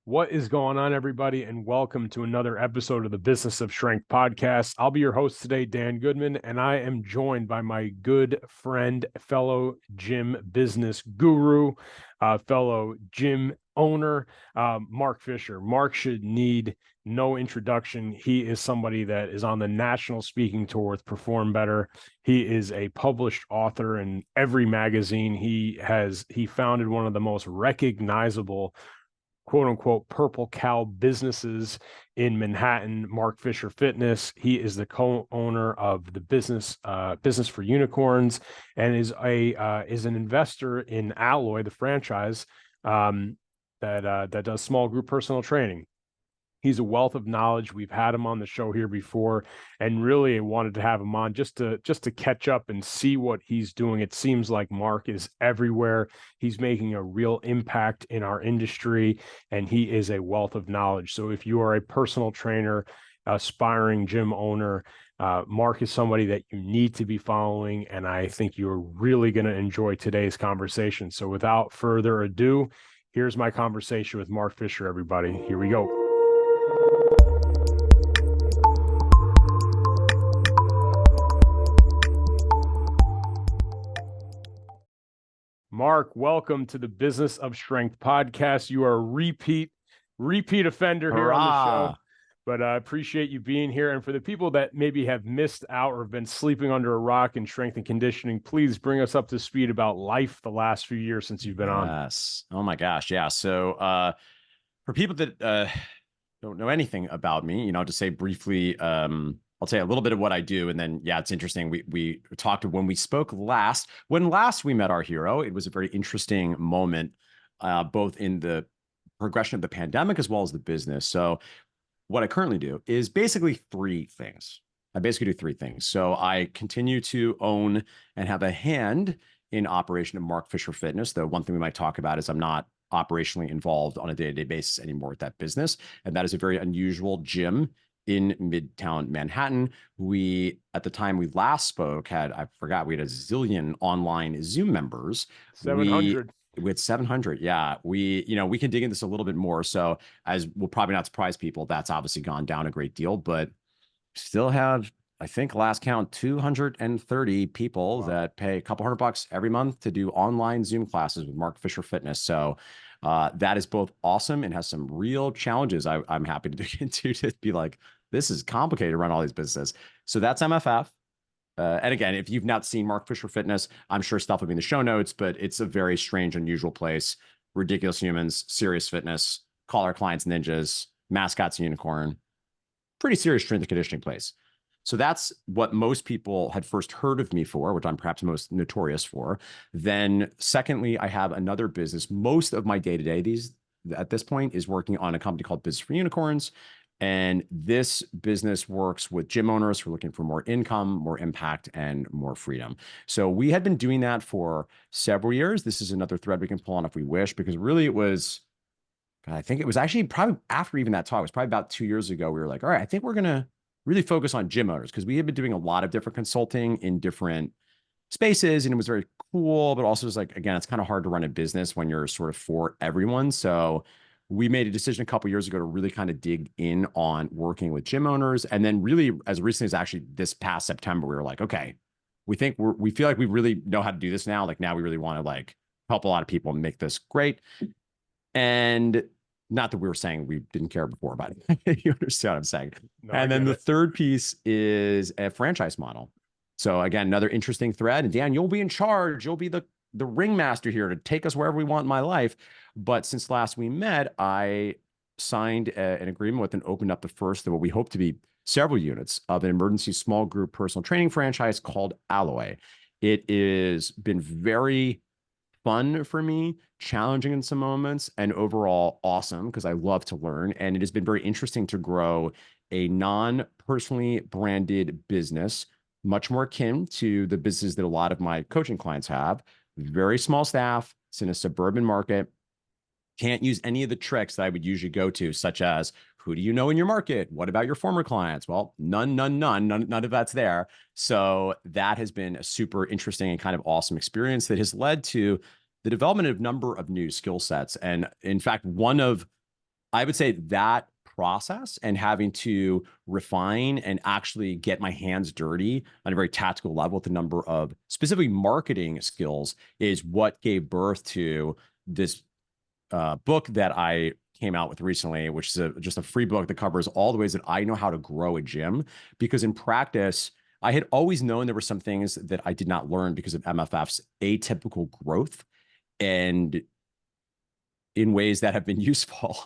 What is going on, everybody, and welcome to another episode of the Business of Strength podcast. I'll be your host today, Dan Goodman, and I am joined by my good friend, fellow gym business guru, fellow gym owner, Mark Fisher. Mark should need no introduction. He is somebody that is on the national speaking tour with Perform Better. He is a published author in every magazine. He founded one of the most recognizable quote unquote purple cow businesses in Manhattan, Mark Fisher Fitness. He is the co-owner of the business for Unicorns, and is an investor in Alloy, the franchise that does small group personal training. He's a wealth of knowledge. We've had him on the show here before, and really I wanted to have him on just to catch up and see what he's doing. It seems like Mark is everywhere. He's making a real impact in our industry, and he is a wealth of knowledge. So if you are a personal trainer, aspiring gym owner, Mark is somebody that you need to be following, and I think you're really going to enjoy today's conversation. So without further ado, here's my conversation with Mark Fisher, everybody. Here we go. Mark, welcome to the Business of Strength podcast. You are a repeat offender here on the show, but I appreciate you being here. And for the people that maybe have missed out or have been sleeping under a rock in strength and conditioning, please bring us up to speed about life the last few years since you've been on. Yes. Oh my gosh. Yeah. So for people that don't know anything about me, to say briefly, I'll tell you a little bit of what I do. And then, yeah, it's interesting. We talked when we spoke last. When last we met our hero, it was a very interesting moment, both in the progression of the pandemic as well as the business. So what I currently do is basically three things. I basically do three things. So I continue to own and have a hand in operation of Mark Fisher Fitness. The one thing we might talk about is I'm not operationally involved on a day-to-day basis anymore with that business. And that is a very unusual gym in Midtown Manhattan. We, at the time we last spoke, we had a zillion online Zoom members. 700. We had 700. Yeah. We can dig into this a little bit more. So as will probably not surprise people, that's obviously gone down a great deal, but still have, I think last count, 230 people that pay a couple $100 every month to do online Zoom classes with Mark Fisher Fitness. So that is both awesome and has some real challenges I'm happy to dig into to be like, this is complicated to run all these businesses. So that's MFF. And again, if you've not seen Mark Fisher Fitness, I'm sure stuff will be in the show notes, but it's a very strange, unusual place. Ridiculous humans, serious fitness, call our clients ninjas, mascots unicorn, pretty serious strength and conditioning place. So that's what most people had first heard of me for, which I'm perhaps most notorious for. Then secondly, I have another business. Most of my day-to-day at this point is working on a company called Business for Unicorns. And this business works with gym owners who are looking for more income, more impact, and more freedom. So we had been doing that for several years. This is another thread we can pull on if we wish, because really it was, I think it was actually probably after even that talk, it was probably about 2 years ago. We were like, all right, I think we're going to really focus on gym owners, because we had been doing a lot of different consulting in different spaces, and it was very cool, but also it's like, again, it's kind of hard to run a business when you're sort of for everyone. So we made a decision a couple of years ago to really kind of dig in on working with gym owners. And then really as recently as actually this past September, we were like, okay, we feel like we really know how to do this now. Like now we really want to like help a lot of people and make this great. And not that we were saying we didn't care before, but you understand what I'm saying. No, and then the third piece is a franchise model. So again, another interesting thread. And Dan, you'll be in charge. You'll be the ringmaster here to take us wherever we want in my life. But since last we met, I signed an agreement with and opened up the first of what we hope to be several units of an emergency small group personal training franchise called Alloy. It has been very fun for me, challenging in some moments, and overall awesome because I love to learn. And it has been very interesting to grow a non-personally branded business, much more akin to the business that a lot of my coaching clients have. Very small staff. It's in a suburban market. Can't use any of the tricks that I would usually go to, such as who do you know in your market? What about your former clients? Well, none of that's there. So that has been a super interesting and kind of awesome experience that has led to the development of a number of new skill sets. And in fact, one of I would say that process and having to refine and actually get my hands dirty on a very tactical level with a number of specifically marketing skills is what gave birth to this book that I came out with recently, which is just a free book that covers all the ways that I know how to grow a gym. Because in practice, I had always known there were some things that I did not learn because of MFF's atypical growth and in ways that have been useful.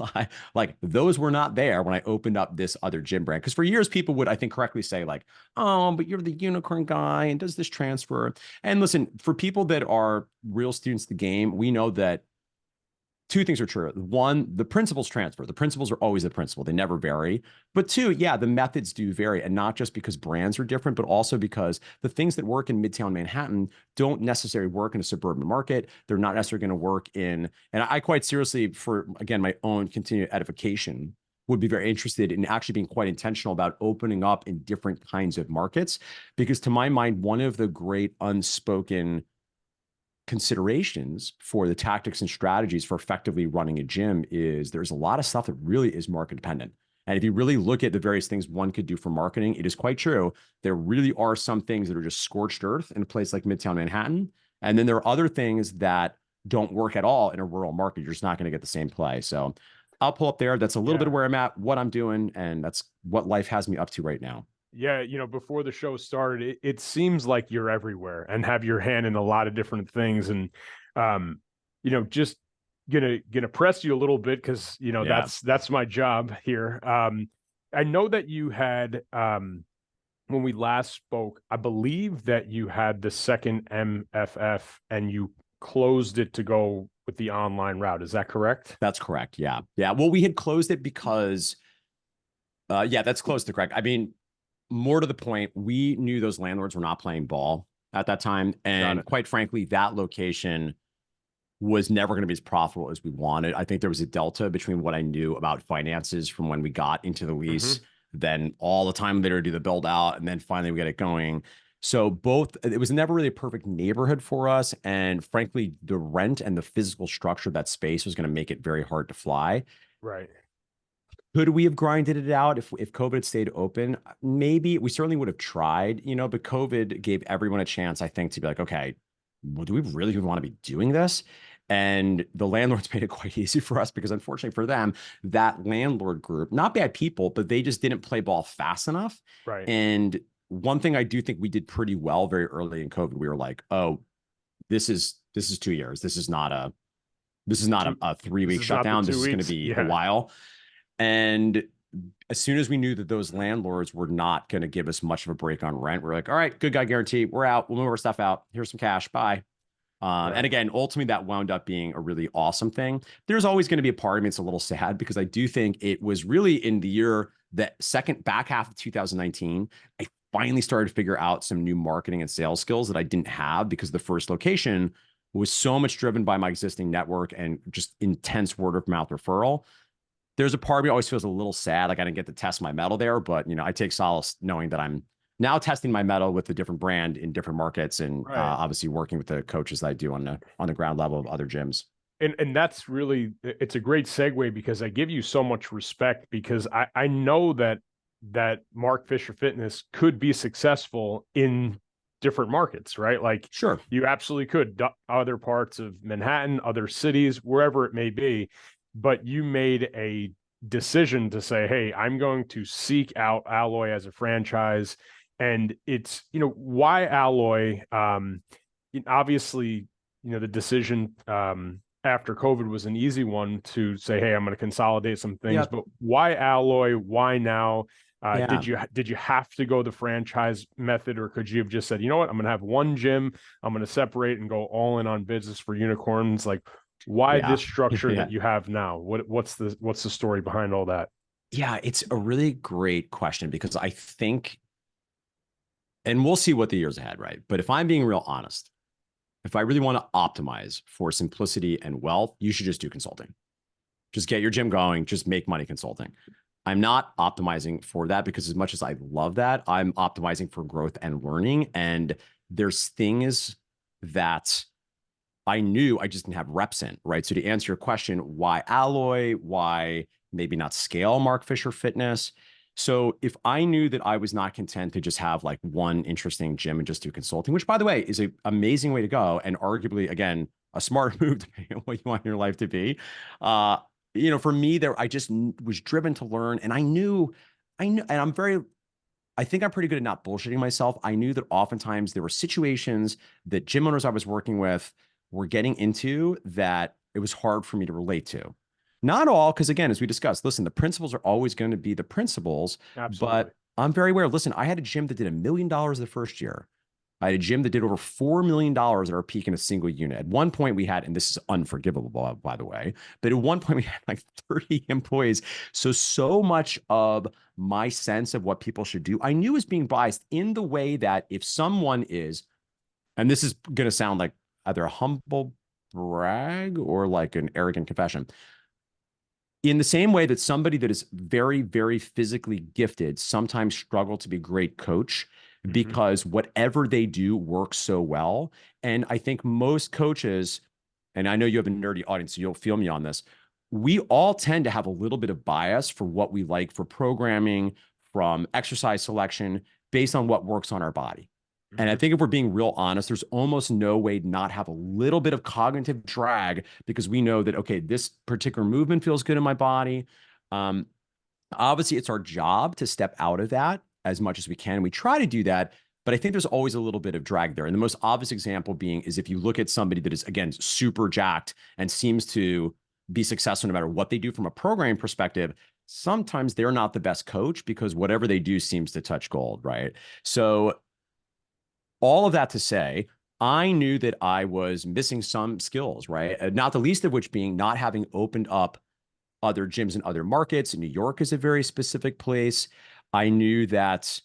Like those were not there when I opened up this other gym brand. Because for years, people would, I think, correctly say like, oh, but you're the unicorn guy and does this transfer? And listen, for people that are real students of the game, we know that two things are true. One, the principles transfer. The principles are always the principle. They never vary. But two, yeah, the methods do vary. And not just because brands are different, but also because the things that work in Midtown Manhattan don't necessarily work in a suburban market. They're not necessarily going to work in, and I quite seriously, for again, my own continued edification, would be very interested in actually being quite intentional about opening up in different kinds of markets. Because to my mind, one of the great unspoken considerations for the tactics and strategies for effectively running a gym is there's a lot of stuff that really is market dependent. And if you really look at the various things one could do for marketing, it is quite true. There really are some things that are just scorched earth in a place like Midtown Manhattan. And then there are other things that don't work at all in a rural market. You're just not going to get the same play. So I'll pull up there. That's a little bit of where I'm at, what I'm doing, and that's what life has me up to right now. Yeah, before the show started, it seems like you're everywhere and have your hand in a lot of different things. And just gonna press you a little bit because that's my job here. I know that you had when we last spoke, I believe that you had the second MFF and you closed it to go with the online route. Is that correct? That's correct. Yeah. Yeah. Well, we had closed it because that's close to correct. I mean, more to the point, we knew those landlords were not playing ball at that time. And quite frankly, that location was never going to be as profitable as we wanted. I think there was a delta between what I knew about finances from when we got into the lease, then all the time later to do the build out, and then finally we get it going. So it was never really a perfect neighborhood for us. And frankly, the rent and the physical structure of that space was going to make it very hard to fly. Right. Could we have grinded it out if COVID had stayed open? Maybe. We certainly would have tried, but COVID gave everyone a chance, I think, to be like, okay, well, do we really want to be doing this? And the landlords made it quite easy for us because unfortunately for them, that landlord group, not bad people, but they just didn't play ball fast enough. Right. And one thing I do think we did pretty well very early in COVID, we were like, oh, this is 2 years. This is not a 3-week shutdown. This is going to be a while. And as soon as we knew that those landlords were not going to give us much of a break on rent, we're like, all right, good guy guarantee. We're out. We'll move our stuff out. Here's some cash. Bye. And again, ultimately, that wound up being a really awesome thing. There's always going to be a part of me that's a little sad because I do think it was really in the year that second back half of 2019, I finally started to figure out some new marketing and sales skills that I didn't have because the first location was so much driven by my existing network and just intense word of mouth referral. There's a part of me always feels a little sad. Like I didn't get to test my metal there, but I take solace knowing that I'm now testing my metal with a different brand in different markets and obviously working with the coaches that I do on the ground level of other gyms. And that's really, it's a great segue because I give you so much respect because I know that Mark Fisher Fitness could be successful in different markets, right? Like sure, you absolutely could, other parts of Manhattan, other cities, wherever it may be. But you made a decision to say, hey, I'm going to seek out Alloy as a franchise. And it's, why Alloy? Obviously, the decision after COVID was an easy one to say, hey, I'm going to consolidate some things. But why Alloy? Why now? Did you have to go the franchise method, or could you have just said, you know what, I'm going to have one gym, I'm going to separate and go all in on business for unicorns? Like, why this structure that you have now? What's the story behind all that? Yeah, it's a really great question because I think, and we'll see what the years ahead, right? But if I'm being real honest, if I really want to optimize for simplicity and wealth, you should just do consulting. Just get your gym going, just make money consulting. I'm not optimizing for that because as much as I love that, I'm optimizing for growth and learning. And there's things that I knew I just didn't have reps in, right? So to answer your question, why Alloy? Why maybe not scale Mark Fisher Fitness. So if I knew that I was not content to just have like one interesting gym and just do consulting, which by the way is an amazing way to go, and arguably, again, a smart move depending on what you want your life to be. For me, I just was driven to learn, and I knew, and I think I'm pretty good at not bullshitting myself. I knew that oftentimes there were situations that gym owners I was working with were getting into that it was hard for me to relate to. Not all, because again, as we discussed, listen, the principles are always going to be the principles, Absolutely. but I'm very aware. Listen, I had a gym that did $1 million the first year. I had a gym that did over $4 million at our peak in a single unit. At one point we had, and this is unforgivable, by the way, but at one point we had like 30 employees. So much of my sense of what people should do, I knew was being biased in the way that if someone is, and this is going to sound like either a humble brag or like an arrogant confession, in the same way that somebody that is very, very physically gifted sometimes struggle to be a great coach because whatever they do works so well. And I think most coaches, and I know you have a nerdy audience, so you'll feel me on this, we all tend to have a little bit of bias for what we like for programming, from exercise selection, based on what works on our body. And I think if we're being real honest, there's almost no way to not have a little bit of cognitive drag because we know that, okay, this particular movement feels good in my body. Obviously, it's our job to step out of that as much as we can. We try to do that, but I think there's always a little bit of drag there. And the most obvious example being is if you look at somebody that is, again, super jacked and seems to be successful no matter what they do from a programming perspective, sometimes they're not the best coach because whatever they do seems to touch gold, right? So all of that to say, I knew that I was missing some skills, right? Not the least of which being not having opened up other gyms in other markets. New York is a very specific place. I knew that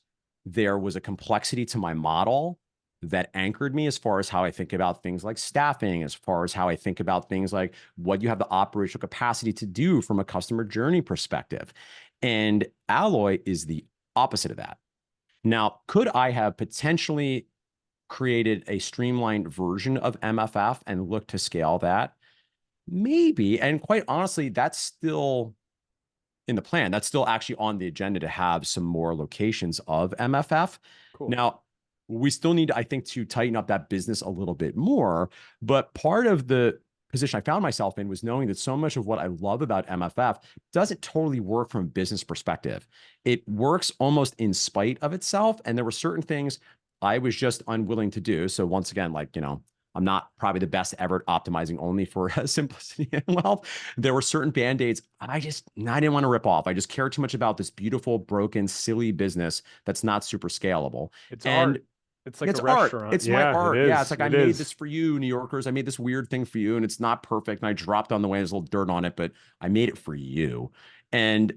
there was a complexity to my model that anchored me as far as how I think about things like staffing, as far as how I think about things like what you have the operational capacity to do from a customer journey perspective. And Alloy is the opposite of that. Now, could I have potentially created a streamlined version of MFF and looked to scale that? Maybe. And quite honestly, that's still in the plan. That's still actually on the agenda to have some more locations of MFF. Cool. Now, we still need, I think, to tighten up that business a little bit more. But part of the position I found myself in was knowing that so much of what I love about MFF doesn't totally work from a business perspective. It works almost in spite of itself. And there were certain things I was just unwilling to do. So once again, I'm not probably the best ever at optimizing only for simplicity and wealth. There were certain band-aids I didn't want to rip off. I just care too much about this beautiful, broken, silly business that's not super scalable. It's and art. It's like it's a art. restaurant. It's my art. Yeah, it's like I made is. this for you, New Yorkers. I made this weird thing for you, and it's not perfect. And I dropped on the way, there's a little dirt on it, but I made it for you. And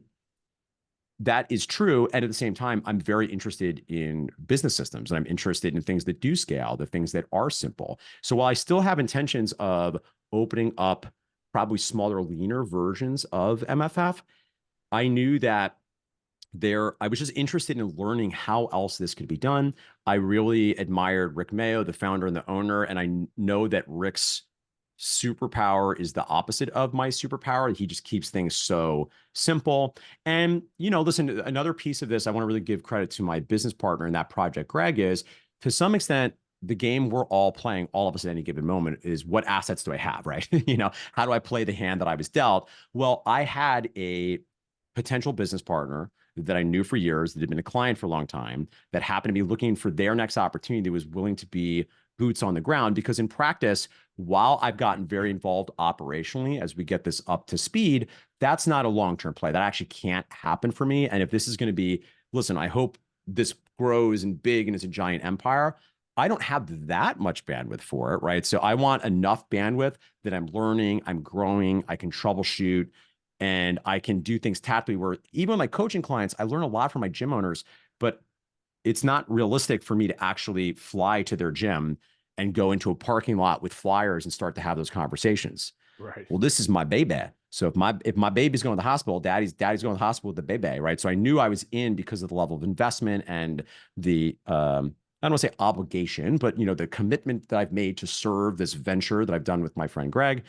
that is true. And at the same time, I'm very interested in business systems and I'm interested in things that do scale, the things that are simple. So while I still have intentions of opening up probably smaller, leaner versions of MFF, I knew that I was just interested in learning how else this could be done. I really admired Rick Mayo, the founder and the owner, and I know that Rick's superpower is the opposite of my superpower. He just keeps things so simple. And, listen, another piece of this, I want to really give credit to my business partner in that project, Greg, is to some extent, the game we're all playing, all of us at any given moment, is what assets do I have, right? How do I play the hand that I was dealt? Well, I had a potential business partner that I knew for years, that had been a client for a long time, that happened to be looking for their next opportunity, that was willing to be boots on the ground. Because in practice, while I've gotten very involved operationally as we get this up to speed, that's not a long-term play. That actually can't happen for me. And if this is going to be, listen, I hope this grows and big and it's a giant empire. I don't have that much bandwidth for it, right? So I want enough bandwidth that I'm learning, I'm growing, I can troubleshoot, and I can do things tactically where even with my coaching clients, I learn a lot from my gym owners, but it's not realistic for me to actually fly to their gym and go into a parking lot with flyers and start to have those conversations. Right. Well, this is my baby. So if my baby's going to the hospital, daddy's going to the hospital with the baby, right? So I knew I was in because of the level of investment and the I don't want to say obligation, but the commitment that I've made to serve this venture that I've done with my friend Greg.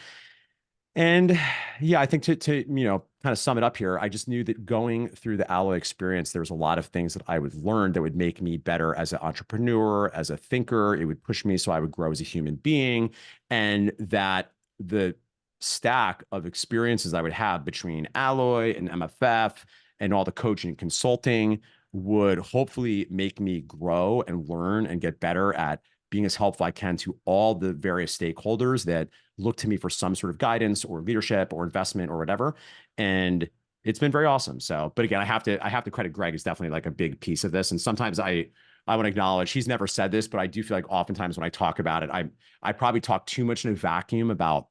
And yeah, I think to kind of sum it up here, I just knew that going through the Alloy experience, there was a lot of things that I would learn that would make me better as an entrepreneur, as a thinker. It would push me so I would grow as a human being. And that the stack of experiences I would have between Alloy and MFF and all the coaching and consulting would hopefully make me grow and learn and get better at being as helpful I can to all the various stakeholders that look to me for some sort of guidance or leadership or investment or whatever. And it's been very awesome. So, but again, I have to credit Greg is definitely like a big piece of this. And sometimes I want to acknowledge he's never said this, but I do feel like oftentimes when I talk about it, I probably talk too much in a vacuum about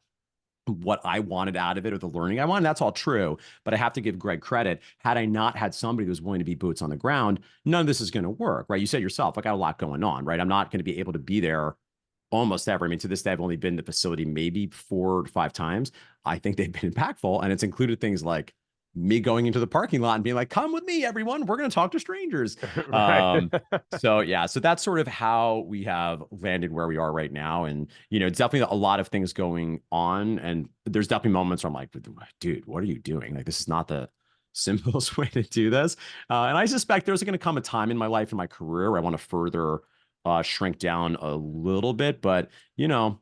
what I wanted out of it or the learning I wanted. That's all true. But I have to give Greg credit. Had I not had somebody who was willing to be boots on the ground, none of this is going to work, right? You said yourself, I got a lot going on, right? I'm not going to be able to be there almost ever. I mean, to this day, I've only been to the facility maybe 4 to 5 times. I think they've been impactful. And it's included things like me going into the parking lot and being like, come with me, everyone. We're going to talk to strangers. Right. So yeah, so that's sort of how we have landed where we are right now. And, it's definitely a lot of things going on. And there's definitely moments where I'm like, dude, what are you doing? Like, this is not the simplest way to do this. And I suspect there's going to come a time in my life, in my career, where I want to further shrink down a little bit, but I'm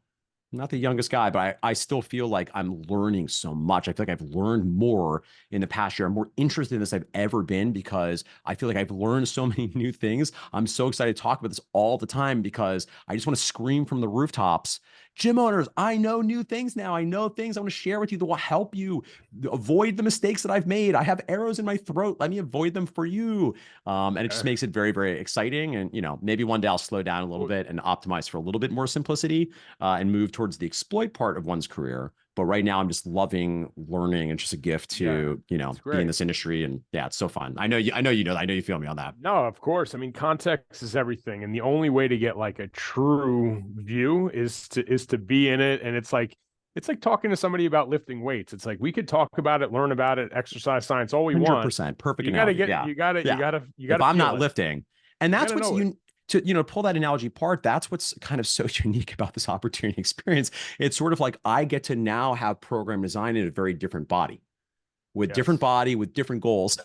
not the youngest guy, but I still feel like I'm learning so much. I feel like I've learned more in the past year. I'm more interested in this I've ever been because I feel like I've learned so many new things. I'm so excited to talk about this all the time because I just want to scream from the rooftops. Gym owners, I know new things now. I know things I want to share with you that will help you avoid the mistakes that I've made. I have arrows in my throat. Let me avoid them for you. And it just makes it very, very exciting. And, maybe one day I'll slow down a little bit and optimize for a little bit more simplicity and move towards the exploit part of one's career. But right now I'm just loving learning and just a gift to, be in this industry. And yeah, it's so fun. I know you know that. I know you feel me on that. No, of course. I mean, context is everything. And the only way to get like a true view is to be in it. And it's like talking to somebody about lifting weights. It's like we could talk about it, learn about it, exercise science, all we 100%, want. Perfect You gotta analogy. get Yeah. you gotta If I'm not it. lifting, and that's what's to pull that analogy apart, that's what's kind of so unique about this opportunity experience. It's sort of like I get to now have program design in a very different body with different body, with different goals.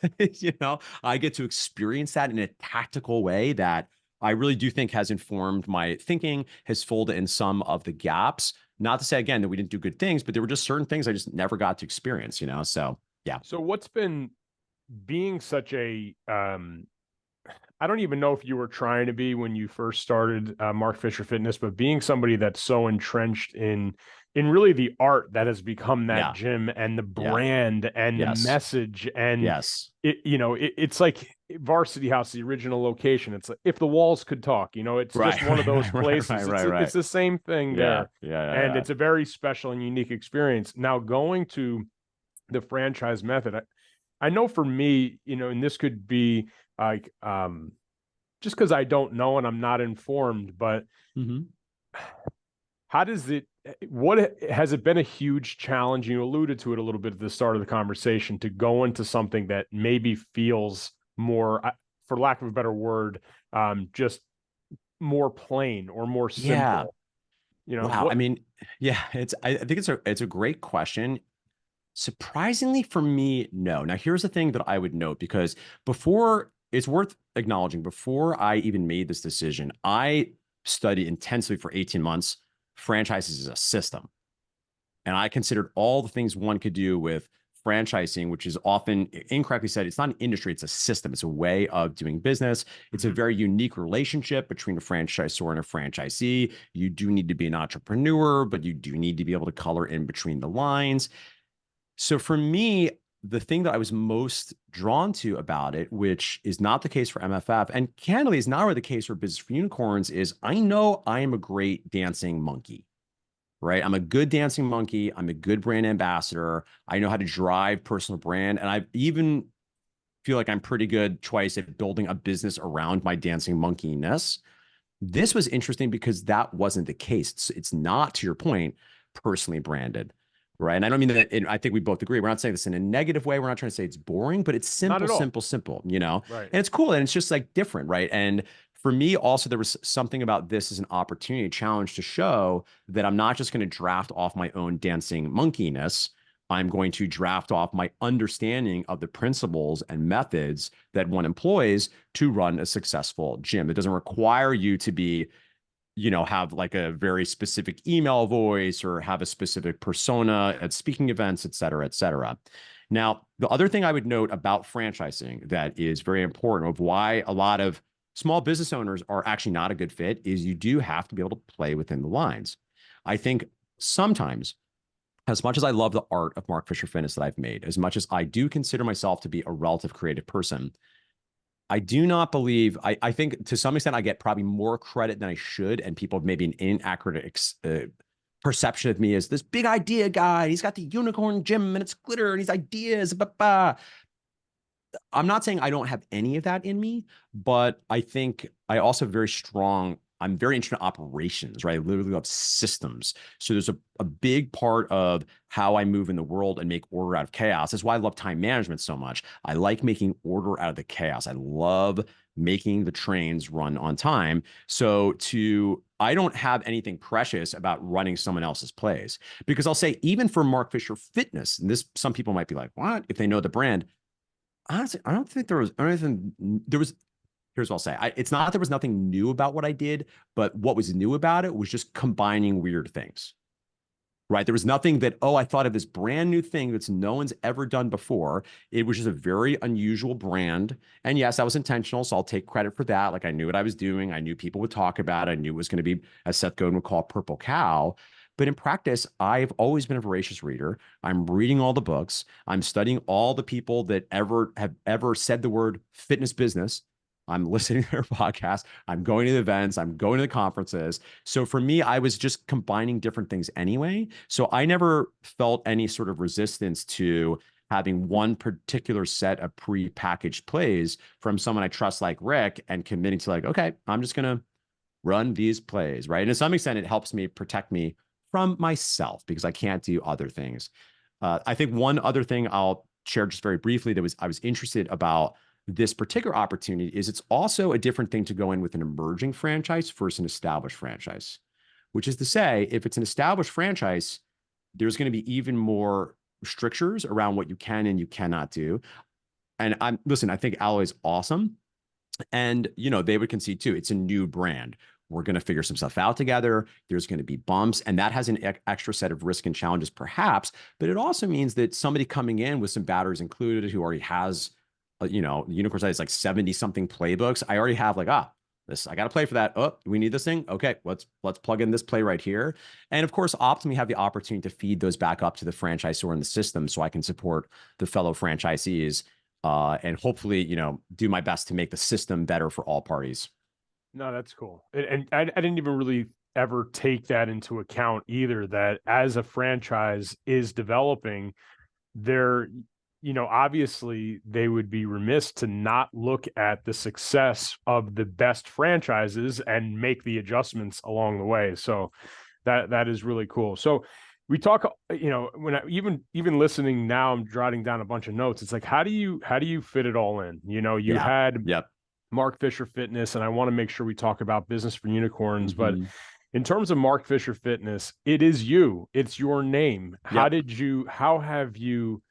I get to experience that in a tactical way that I really do think has informed my thinking, has filled in some of the gaps. Not to say again that we didn't do good things, but there were just certain things I just never got to experience, So yeah. So what's been being such a I don't even know if you were trying to be when you first started Mark Fisher Fitness, but being somebody that's so entrenched in really the art that has become that gym and the brand and the message and it's like Varsity House, the original location. It's like if the walls could talk, it's just one of those places. It's the same thing there. And it's a very special and unique experience. Now going to the franchise method, I know for me, and this could be like just because I don't know and I'm not informed, but how does what has it been a huge challenge? You alluded to it a little bit at the start of the conversation to go into something that maybe feels more, for lack of a better word, just more plain or more simple. Wow. I mean, I think it's a great question. Surprisingly for me, no. Now, here's the thing that I would note, because it's worth acknowledging, before I even made this decision, I studied intensely for 18 months franchises as a system. And I considered all the things one could do with franchising, which is often incorrectly said. It's not an industry, it's a system. It's a way of doing business. It's a very unique relationship between a franchisor and a franchisee. You do need to be an entrepreneur, but you do need to be able to color in between the lines. So for me, the thing that I was most drawn to about it, which is not the case for MFF, and candidly is not really the case for Business for Unicorns, is I know I am a great dancing monkey, right? I'm a good dancing monkey. I'm a good brand ambassador. I know how to drive personal brand. And I even feel like I'm pretty good twice at building a business around my dancing monkeyness. This was interesting because that wasn't the case. It's not, to your point, personally branded. Right. And I don't mean that, I think we both agree. We're not saying this in a negative way. We're not trying to say it's boring, but it's simple, simple, Right. And it's cool. And it's just like different. Right. And for me also, there was something about this as an opportunity, a challenge to show that I'm not just going to draft off my own dancing monkeyness. I'm going to draft off my understanding of the principles and methods that one employs to run a successful gym. It doesn't require you to be, have like a very specific email voice or have a specific persona at speaking events, et cetera, et cetera. Now, the other thing I would note about franchising that is very important of why a lot of small business owners are actually not a good fit is you do have to be able to play within the lines. I think sometimes, as much as I love the art of Mark Fisher Fitness that I've made, as much as I do consider myself to be a relative creative person, I do not believe, I think to some extent I get probably more credit than I should, and people have maybe an inaccurate perception of me as this big idea guy. He's got the unicorn gym and it's glitter and he's ideas. I'm not saying I don't have any of that in me, but I think I also have very strong, I'm very interested in operations, right? I literally love systems. So there's a big part of how I move in the world and make order out of chaos. That's why I love time management so much. I like making order out of the chaos. I love making the trains run on time. So I don't have anything precious about running someone else's plays, because I'll say, even for Mark Fisher Fitness, and this, some people might be like, what? If they know the brand, honestly, I don't think there was anything. Here's what I'll say. It's not that there was nothing new about what I did, but what was new about it was just combining weird things, right? There was nothing that, oh, I thought of this brand new thing that's no one's ever done before. It was just a very unusual brand. And yes, that was intentional. So I'll take credit for that. Like, I knew what I was doing. I knew people would talk about it. I knew it was going to be, as Seth Godin would call it, purple cow. But in practice, I've always been a voracious reader. I'm reading all the books. I'm studying all the people that have ever said the word fitness business. I'm listening to their podcast. I'm going to the events. I'm going to the conferences. So for me, I was just combining different things anyway. So I never felt any sort of resistance to having one particular set of pre-packaged plays from someone I trust like Rick, and committing to like, okay, I'm just going to run these plays, right? And to some extent, it helps me protect me from myself because I can't do other things. I think one other thing I'll share just very briefly that I was interested about this particular opportunity is it's also a different thing to go in with an emerging franchise versus an established franchise, which is to say, if it's an established franchise, there's going to be even more strictures around what you can and you cannot do. And I think Alloy's awesome. And, they would concede too, it's a new brand. We're going to figure some stuff out together. There's going to be bumps, and that has an extra set of risk and challenges, perhaps. But it also means that somebody coming in with some batteries included who already has, the unicorn side is like 70 something playbooks. I already have like, this, I got to play for that. Oh, we need this thing. Okay, let's plug in this play right here. And of course, optimally have the opportunity to feed those back up to the franchisor in the system so I can support the fellow franchisees and hopefully, do my best to make the system better for all parties. No, that's cool. And I didn't even really ever take that into account either, that as a franchise is developing, they're, obviously they would be remiss to not look at the success of the best franchises and make the adjustments along the way. So that is really cool. So we talk, when even listening now, I'm jotting down a bunch of notes. It's like, how do you fit it all in? You had Mark Fisher Fitness, and I want to make sure we talk about Business for Unicorns. But in terms of Mark Fisher Fitness, it is you. It's your name. How have you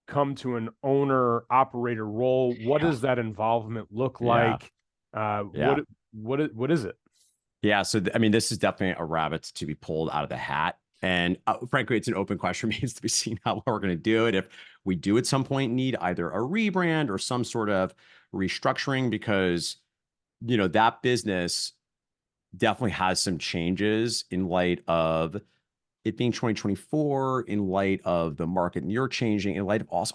come to an owner operator role? What does that involvement look like? What is it? Yeah. So, this is definitely a rabbit to be pulled out of the hat. And frankly, it's an open question. Remains to be seen how we're going to do it. If we do at some point need either a rebrand or some sort of restructuring, because, that business definitely has some changes in light of it being 2024, in light of the market and you're changing, in light of also,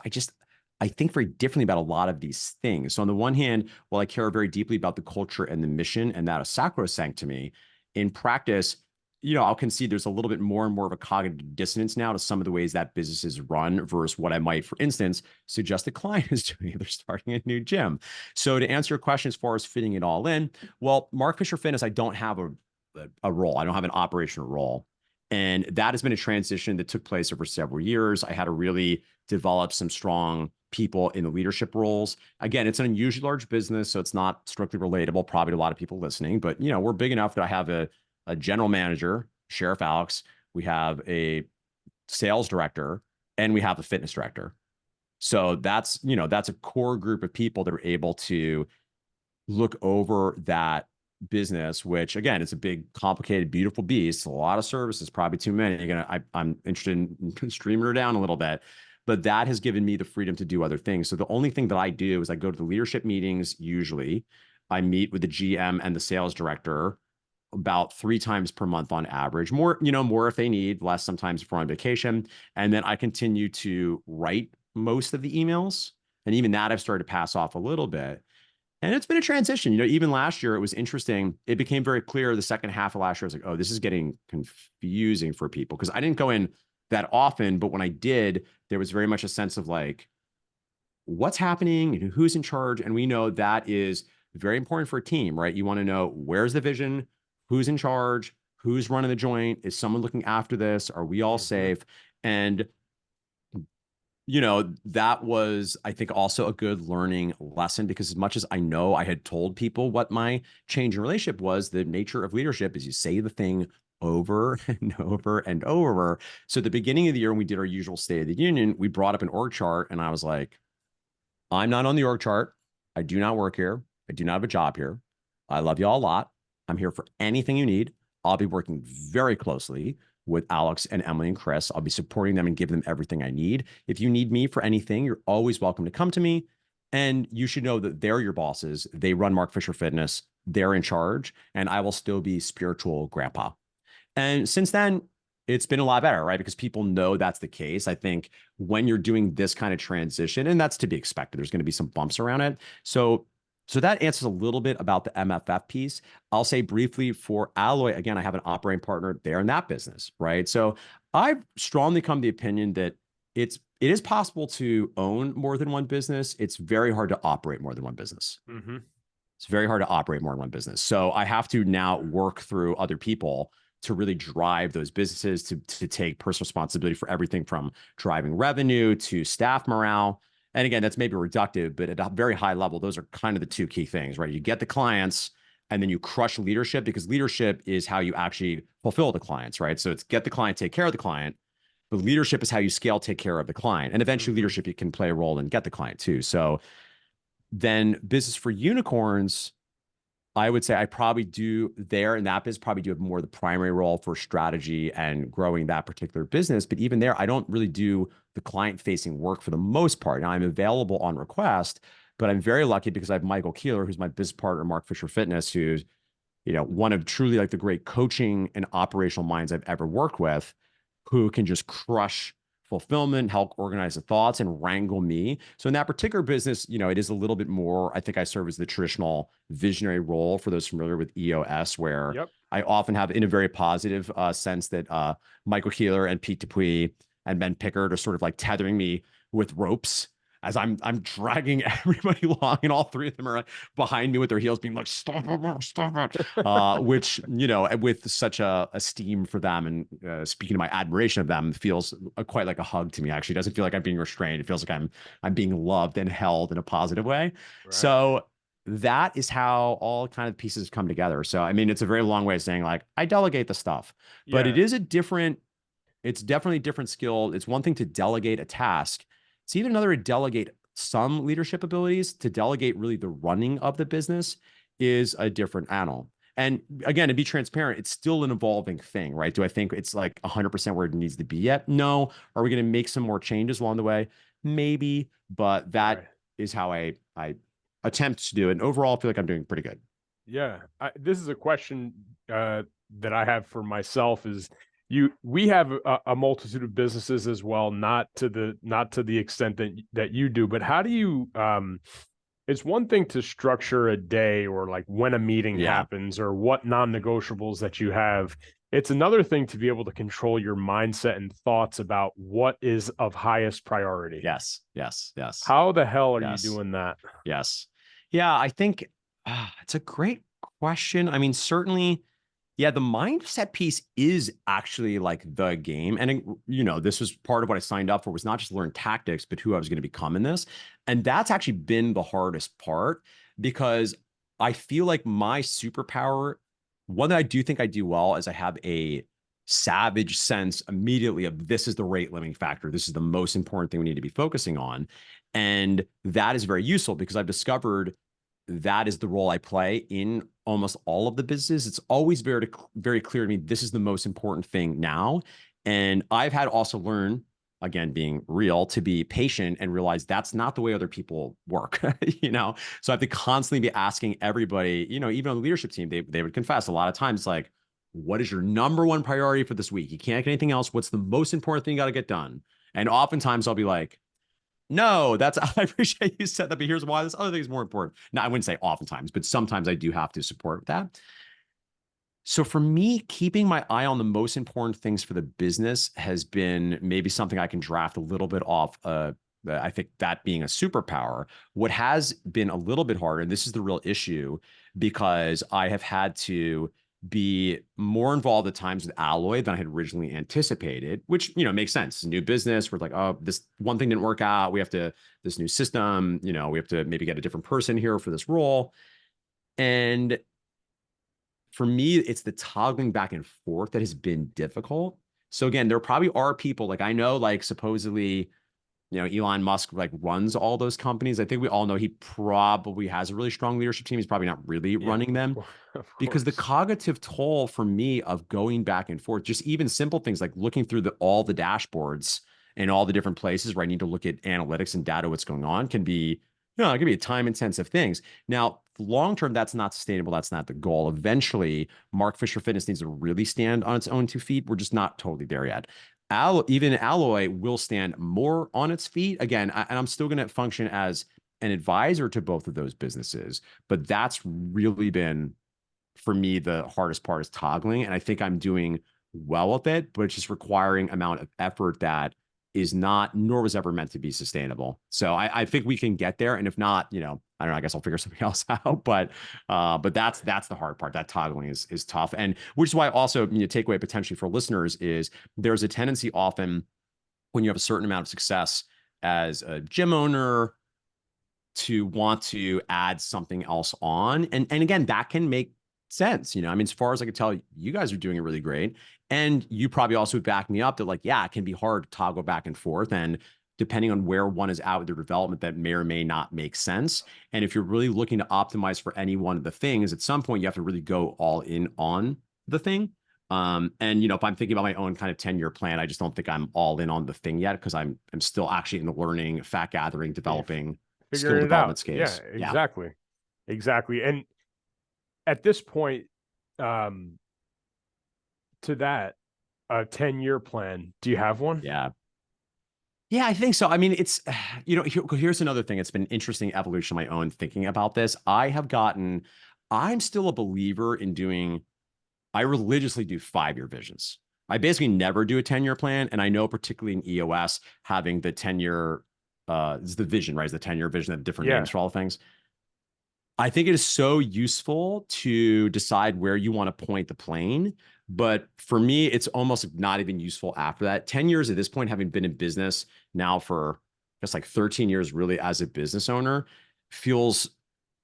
I think very differently about a lot of these things. So on the one hand, while I care very deeply about the culture and the mission, and that is sacrosanct to me, in practice, I'll concede there's a little bit more and more of a cognitive dissonance now to some of the ways that business is run versus what I might, for instance, suggest a client is doing if they're starting a new gym. So to answer your question as far as fitting it all in, well, Mark Fisher Fitness, I don't have a role. I don't have an operational role. And that has been a transition that took place over several years. I had to really develop some strong people in the leadership roles. Again, it's an unusually large business, so it's not strictly relatable, probably to a lot of people listening, but we're big enough that I have a general manager, Sheriff Alex. We have a sales director. and we have a fitness director. So that's, that's a core group of people that are able to look over that business, which again, it's a big, complicated, beautiful beast. A lot of services, probably too many. I'm interested in streaming her down a little bit, but that has given me the freedom to do other things. So the only thing that I do is I go to the leadership meetings. Usually I meet with the GM and the sales director about 3 times per month on average, more if they need, less sometimes if we're on vacation. And then I continue to write most of the emails. And even that I've started to pass off a little bit. And it's been a transition. Even last year, it was interesting. It became very clear the second half of last year. I was like, oh, this is getting confusing for people, because I didn't go in that often. But when I did, there was very much a sense of like, what's happening and who's in charge. And we know that is very important for a team, right? You want to know, where's the vision, who's in charge, who's running the joint, is someone looking after this, are we all safe? And that was, I think, also a good learning lesson, because as much as I know I had told people what my change in relationship was, the nature of leadership is you say the thing over and over and over. So at the beginning of the year, when we did our usual State of the Union, we brought up an org chart, and I was like, I'm not on the org chart. I do not work here. I do not have a job here. I love you all a lot. I'm here for anything you need. I'll be working very closely with Alex and Emily and Chris. I'll be supporting them and giving them everything I need. If you need me for anything, you're always welcome to come to me. And you should know that they're your bosses. They run Mark Fisher Fitness. They're in charge, and I will still be spiritual grandpa. And since then, it's been a lot better, right? Because people know that's the case. I think when you're doing this kind of transition, and that's to be expected, there's going to be some bumps around it. So that answers a little bit about the MFF piece. I'll say briefly for Alloy, again, I have an operating partner there in that business, right? So I've strongly come to the opinion that it is possible to own more than one business. It's very hard to operate more than one business. Mm-hmm. It's very hard to operate more than one business. So I have to now work through other people to really drive those businesses, to take personal responsibility for everything from driving revenue to staff morale. And again, that's maybe reductive, but at a very high level, those are kind of the two key things, right? You get the clients, and then you crush leadership, because leadership is how you actually fulfill the clients, right? So it's get the client, take care of the client. But leadership is how you scale, take care of the client. And eventually leadership, you can play a role and get the client too. So then business for unicorns, I would say I probably do there in that business, probably do have more of the primary role for strategy and growing that particular business. But even there, I don't really do the client facing work for the most part. Now I'm available on request, but I'm very lucky because I have Michael Keeler, who's my business partner, Mark Fisher Fitness, who's, one of truly like the great coaching and operational minds I've ever worked with, who can just crush fulfillment, help organize the thoughts, and wrangle me. So in that particular business, it is a little bit more, I think I serve as the traditional visionary role for those familiar with EOS, where I often have, in a very positive sense, that Michael Keeler and Pete Dupuis and Ben Pickard are sort of like tethering me with ropes as I'm dragging everybody along, and all three of them are behind me with their heels being like, stop it, which, with such a esteem for them, and speaking of my admiration of them, feels quite like a hug to me. Actually, it doesn't feel like I'm being restrained. It feels like I'm being loved and held in a positive way. Right. So that is how all kind of pieces come together. So, I mean, it's a very long way of saying, like, I delegate the stuff, but it is it's definitely a different skill. It's one thing to delegate a task. It's even another to delegate some leadership abilities. To delegate really the running of the business is a different animal. And again, to be transparent, it's still an evolving thing, right? Do I think it's like 100% where it needs to be yet? No. Are we going to make some more changes along the way? Maybe, but that is how I attempt to do it. And overall, I feel like I'm doing pretty good. Yeah. This is a question that I have for myself is, we have a multitude of businesses as well, not to the extent that you do, but how do you, it's one thing to structure a day, or like when a meeting happens, or what non-negotiables that you have. It's another thing to be able to control your mindset and thoughts about what is of highest priority. Yes. How the hell are you doing that? Yes. Yeah, I think it's a great question. I mean, certainly, yeah, the mindset piece is actually like the game. And, this was part of what I signed up for, was not just learn tactics, but who I was going to become in this. And that's actually been the hardest part, because I feel like my superpower, one that I do think I do well, is I have a savage sense immediately of this is the rate limiting factor. This is the most important thing we need to be focusing on. And that is very useful because I've discovered that is the role I play in almost all of the businesses. It's always very clear to me, this is the most important thing now. And I've had to also learn, again, being real, to be patient and realize that's not the way other people work, So I have to constantly be asking everybody, even on the leadership team, they would confess a lot of times, like, what is your number one priority for this week? You can't get anything else. What's the most important thing you got to get done? And oftentimes I'll be like, no, I appreciate you said that, but here's why this other thing is more important. Now, I wouldn't say oftentimes, but sometimes I do have to support that. So for me, keeping my eye on the most important things for the business has been maybe something I can draft a little bit off. I think that being a superpower. What has been a little bit harder, and this is the real issue, because I have had to be more involved at times with Alloy than I had originally anticipated, which, makes sense. It's a new business. We're like, oh, this one thing didn't work out. This new system, we have to maybe get a different person here for this role. And for me, it's the toggling back and forth that has been difficult. So again, there probably are people, like, I know, like, supposedly, Elon Musk, like, runs all those companies. I think we all know he probably has a really strong leadership team. He's probably not really running them. Of Because the course. cognitive toll for me of going back and forth, just even simple things like looking through all the dashboards and all the different places where I need to look at analytics and data, what's going on, can be, it can be a time intensive things. Now, long term, that's not sustainable. That's not the goal. Eventually, Mark Fisher Fitness needs to really stand on its own 2 feet. We're just not totally there yet. Even Alloy will stand more on its feet. Again, and I'm still going to function as an advisor to both of those businesses, but that's really been, for me, the hardest part is toggling. And I think I'm doing well with it, but it's just requiring amount of effort that is not, nor was ever meant to be sustainable. So I think we can get there. And if not, I don't know, I guess I'll figure something else out. But that's the hard part. That toggling is tough. And which is why also, takeaway potentially for listeners is there's a tendency often when you have a certain amount of success as a gym owner to want to add something else on. And again, that can make sense. As far as I could tell, you guys are doing it really great. And you probably also would back me up that, like, yeah, it can be hard to toggle back and forth. And depending on where one is at with their development, that may or may not make sense. And if you're really looking to optimize for any one of the things, at some point you have to really go all in on the thing. And if I'm thinking about my own kind of 10-year plan, I just don't think I'm all in on the thing yet, because I'm still actually in the learning, fact gathering, developing, skill Figuring it out. development Yeah, case. Yeah. exactly. And at this point, to that, a 10-year plan, do you have one? Yeah. Yeah, I think so. It's, here's another thing. It's been an interesting evolution of my own thinking about this. I'm still a believer in I religiously do 5-year visions. I basically never do a 10-year plan. And I know particularly in EOS, having the 10-year, is the vision, right? Is the 10-year vision, of different names for all things. I think it is so useful to decide where you want to point the plane. But for me, it's almost not even useful after that. 10 years at this point, having been in business now for just like 13 years, really, as a business owner, feels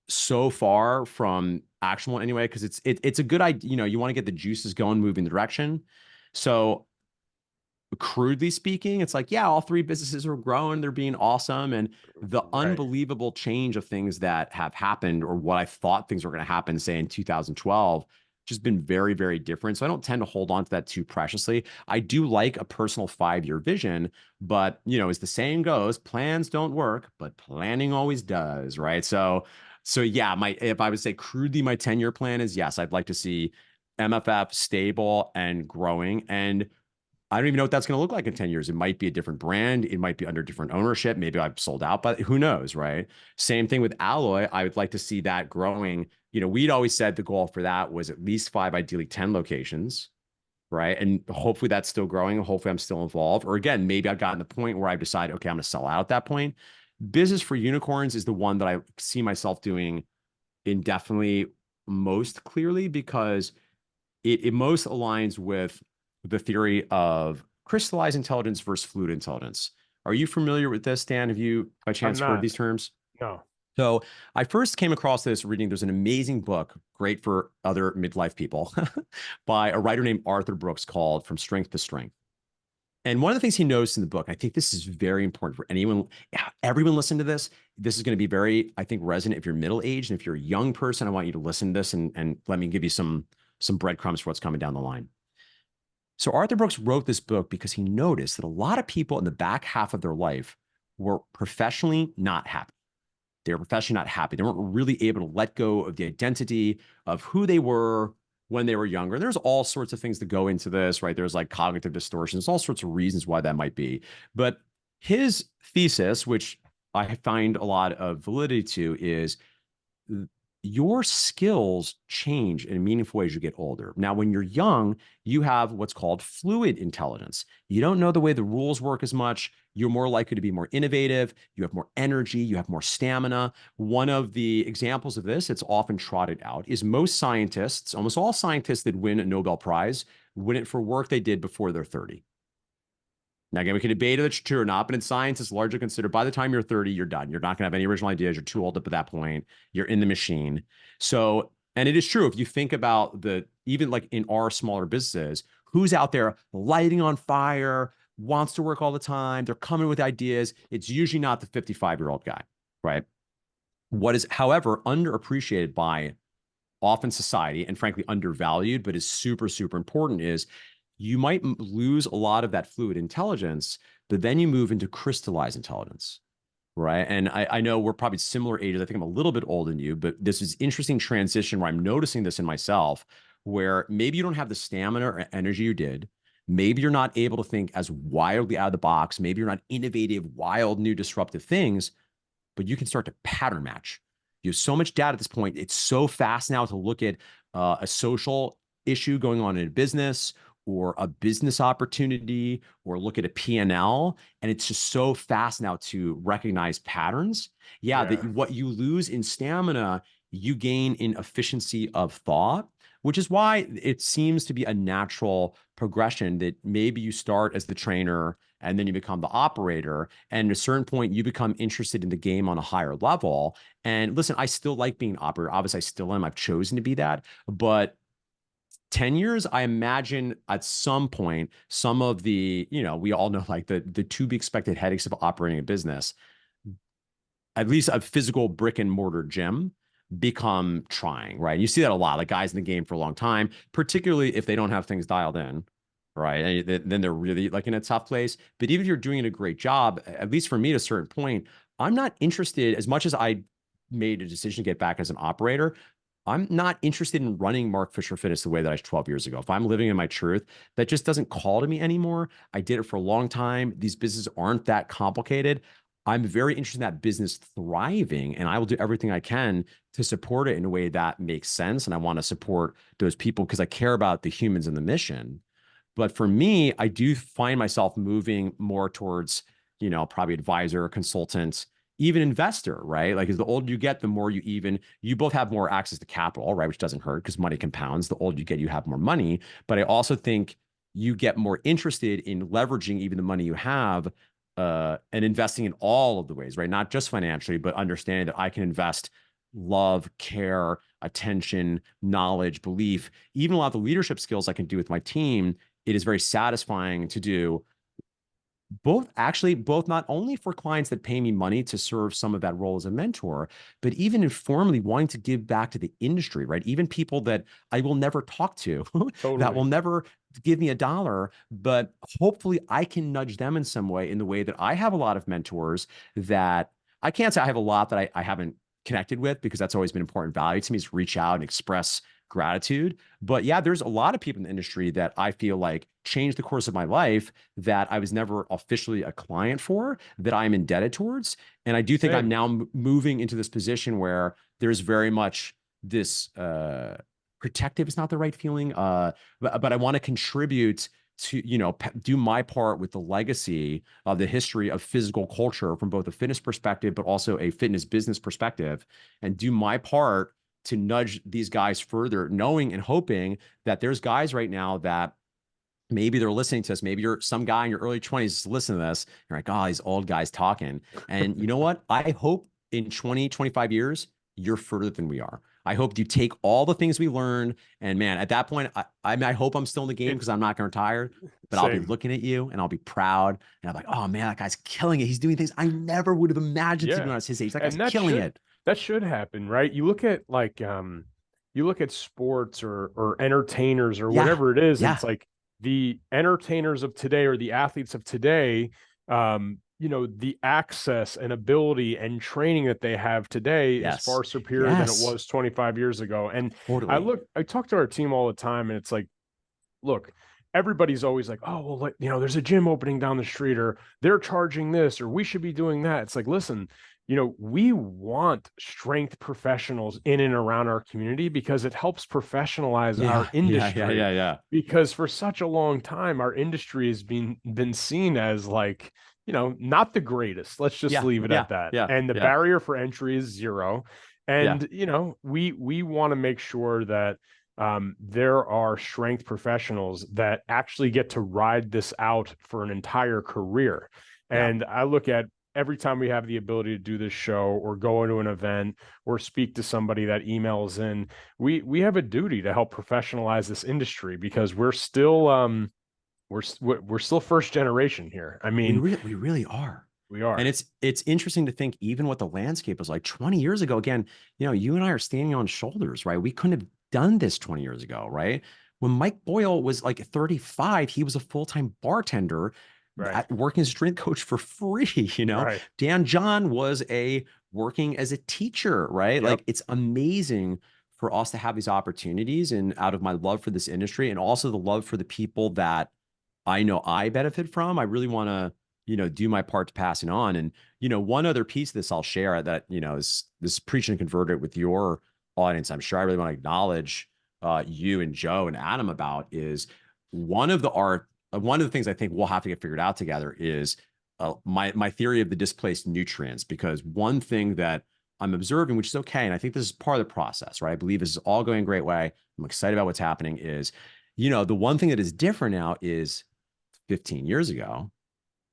so far from actionable anyway, because it's a good idea. You want to get the juices going, moving the direction. So crudely speaking, it's like, yeah, all 3 businesses are growing, they're being awesome. And the unbelievable change of things that have happened, or what I thought things were going to happen, say in 2012, just been very, very different. So I don't tend to hold on to that too preciously. I do like a personal 5-year vision, but as the saying goes, plans don't work, but planning always does, right? So yeah, if I would say crudely, my 10-year plan is, yes, I'd like to see MFF stable and growing. And I don't even know what that's going to look like in 10 years. It might be a different brand. It might be under different ownership. Maybe I've sold out, but who knows, right? Same thing with Alloy. I would like to see that growing. We'd always said the goal for that was at least 5, ideally 10 locations, right? And hopefully that's still growing. Hopefully I'm still involved. Or again, maybe I've gotten to the point where I've decided, okay, I'm going to sell out at that point. Business for Unicorns is the one that I see myself doing indefinitely most clearly, because it most aligns with the theory of crystallized intelligence versus fluid intelligence. Are you familiar with this, Dan? Have you by I'm chance heard not. these terms? No. So I first came across this reading. There's an amazing book, great for other midlife people, by a writer named Arthur Brooks called From Strength to Strength. And one of the things he noticed in the book, I think this is very important for anyone, everyone listen to this. This is going to be very, I think, resonant if you're middle-aged. And if you're a young person, I want you to listen to this and let me give you some breadcrumbs for what's coming down the line. So Arthur Brooks wrote this book because he noticed that a lot of people in the back half of their life were professionally not happy. They were professionally not happy. They weren't really able to let go of the identity of who they were when they were younger. And there's all sorts of things that go into this, right? There's like cognitive distortions, all sorts of reasons why that might be. But his thesis, which I find a lot of validity to, is your skills change in a meaningful way as you get older. Now, when you're young, you have what's called fluid intelligence. You don't know the way the rules work as much. You're more likely to be more innovative. You have more energy. You have more stamina. One of the examples of this, it's often trotted out, is most scientists, almost all scientists that win a Nobel Prize, win it for work they did before they're 30. Now, again, we can debate if it's true or not, but in science, it's largely considered by the time you're 30, you're done. You're not going to have any original ideas. You're too old up at that point. You're in the machine. So, and it is true. If you think about even like in our smaller businesses, who's out there lighting on fire, wants to work all the time, they're coming with ideas. It's usually not the 55-year-old guy, right? What is, however, underappreciated by often society and frankly undervalued, but is super, super important is you might lose a lot of that fluid intelligence, but then you move into crystallized intelligence, right? And I know we're probably similar ages. I think I'm a little bit older than you, but this is interesting transition where I'm noticing this in myself, where maybe you don't have the stamina or energy you did. Maybe you're not able to think as wildly out of the box. Maybe you're not innovative, wild, new, disruptive things, but you can start to pattern match. You have so much data at this point. It's so fast now to look at a social issue going on in a business or a business opportunity or look at a P&L. And it's just so fast now to recognize patterns. Yeah, that what you lose in stamina, you gain in efficiency of thought, which is why it seems to be a natural progression that maybe you start as the trainer and then you become the operator. And at a certain point, you become interested in the game on a higher level. And listen, I still like being an operator. Obviously, I still am. I've chosen to be that. But 10 years, I imagine at some point, some of the, we all know like the to be expected headaches of operating a business, at least a physical brick and mortar gym, become trying, right? And you see that a lot, like guys in the game for a long time, particularly if they don't have things dialed in, right? And then they're really like in a tough place. But even if you're doing a great job, at least for me at a certain point, I'm not interested, as much as I made a decision to get back as an operator, I'm not interested in running Mark Fisher Fitness the way that I was 12 years ago. If I'm living in my truth, that just doesn't call to me anymore. I did it for a long time. These businesses aren't that complicated. I'm very interested in that business thriving, and I will do everything I can to support it in a way that makes sense. And I want to support those people because I care about the humans and the mission. But for me, I do find myself moving more towards, probably advisor, consultant, even investor, right? Like as the older you get, the more you both have more access to capital, right? Which doesn't hurt because money compounds. The older you get, you have more money. But I also think you get more interested in leveraging even the money you have and investing in all of the ways, right? Not just financially, but understanding that I can invest love, care, attention, knowledge, belief, even a lot of the leadership skills I can do with my team. It is very satisfying to do both not only for clients that pay me money to serve some of that role as a mentor, but even informally wanting to give back to the industry, right? Even people that I will never talk to, that will never give me a dollar, but hopefully I can nudge them in some way in the way that I have a lot of mentors that I can't say I have a lot that I haven't connected with, because that's always been important value to me, is reach out and express gratitude. But yeah, there's a lot of people in the industry that I feel like changed the course of my life that I was never officially a client for, that I'm indebted towards. And I do think I'm now moving into this position where there's very much this protective is not the right feeling, but I want to contribute to, do my part with the legacy of the history of physical culture from both a fitness perspective, but also a fitness business perspective, and do my part to nudge these guys further, knowing and hoping that there's guys right now that maybe they're listening to us. Maybe you're some guy in your early 20s listening to this. You're like, oh, these old guys talking. And you know what? I hope in 20, 25 years, you're further than we are. I hope you take all the things we learned. And man, at that point, I hope I'm still in the game It because I'm not going to retire, but I'll be same. looking at you and I'll be proud. And I'm like, oh man, that guy's killing it. He's doing things I never would have imagined to do Yeah. when I was his age. That guy's And that killing should it. happen, right? You look at you look at sports or entertainers or Yeah. whatever it is, and Yeah. it's like the entertainers of today or the athletes of today, the access and ability and training that they have today is Yes. far superior than it Yes. was 25 years ago. And Totally. I talk to our team all the time, and it's like, look, everybody's always like, oh, well, there's a gym opening down the street, or they're charging this, or we should be doing that. It's like, listen, we want strength professionals in and around our community because it helps professionalize our Yeah. Yeah. Yeah. industry. Yeah. Yeah. Because for such a long time, our industry has been seen as like, not the greatest. Let's just Yeah. leave it Yeah. at that. Yeah. And the Yeah. barrier for entry is zero. Yeah. And we want to make sure that there are strength professionals that actually get to ride this out for an entire career. Yeah. And I look at every time we have the ability to do this show or go into an event or speak to somebody that emails in, we have a duty to help professionalize this industry because we're still we're still first generation here. I mean, We really are. we are. And it's interesting to think even what the landscape was like 20 years ago. Again, you and I are standing on shoulders, right? We couldn't have done this 20 years ago, right? When Mike Boyle was like 35, he was a full-time bartender Right. working as a strength coach for free, Right. Dan John was working as a teacher, right? Yep. Like it's amazing for us to have these opportunities, and out of my love for this industry and also the love for the people that I know I benefit from, I really want to do my part to pass it on. And, one other piece of this I'll share that, is this preach and convert it with your audience. I'm sure I really want to acknowledge you and Joe and Adam about is one of the things I think we'll have to get figured out together is my theory of the displaced nutrients, because one thing that I'm observing, which is okay, and I think this is part of the process, right? I believe this is all going a great way. I'm excited about what's happening is, the one thing that is different now is 15 years ago,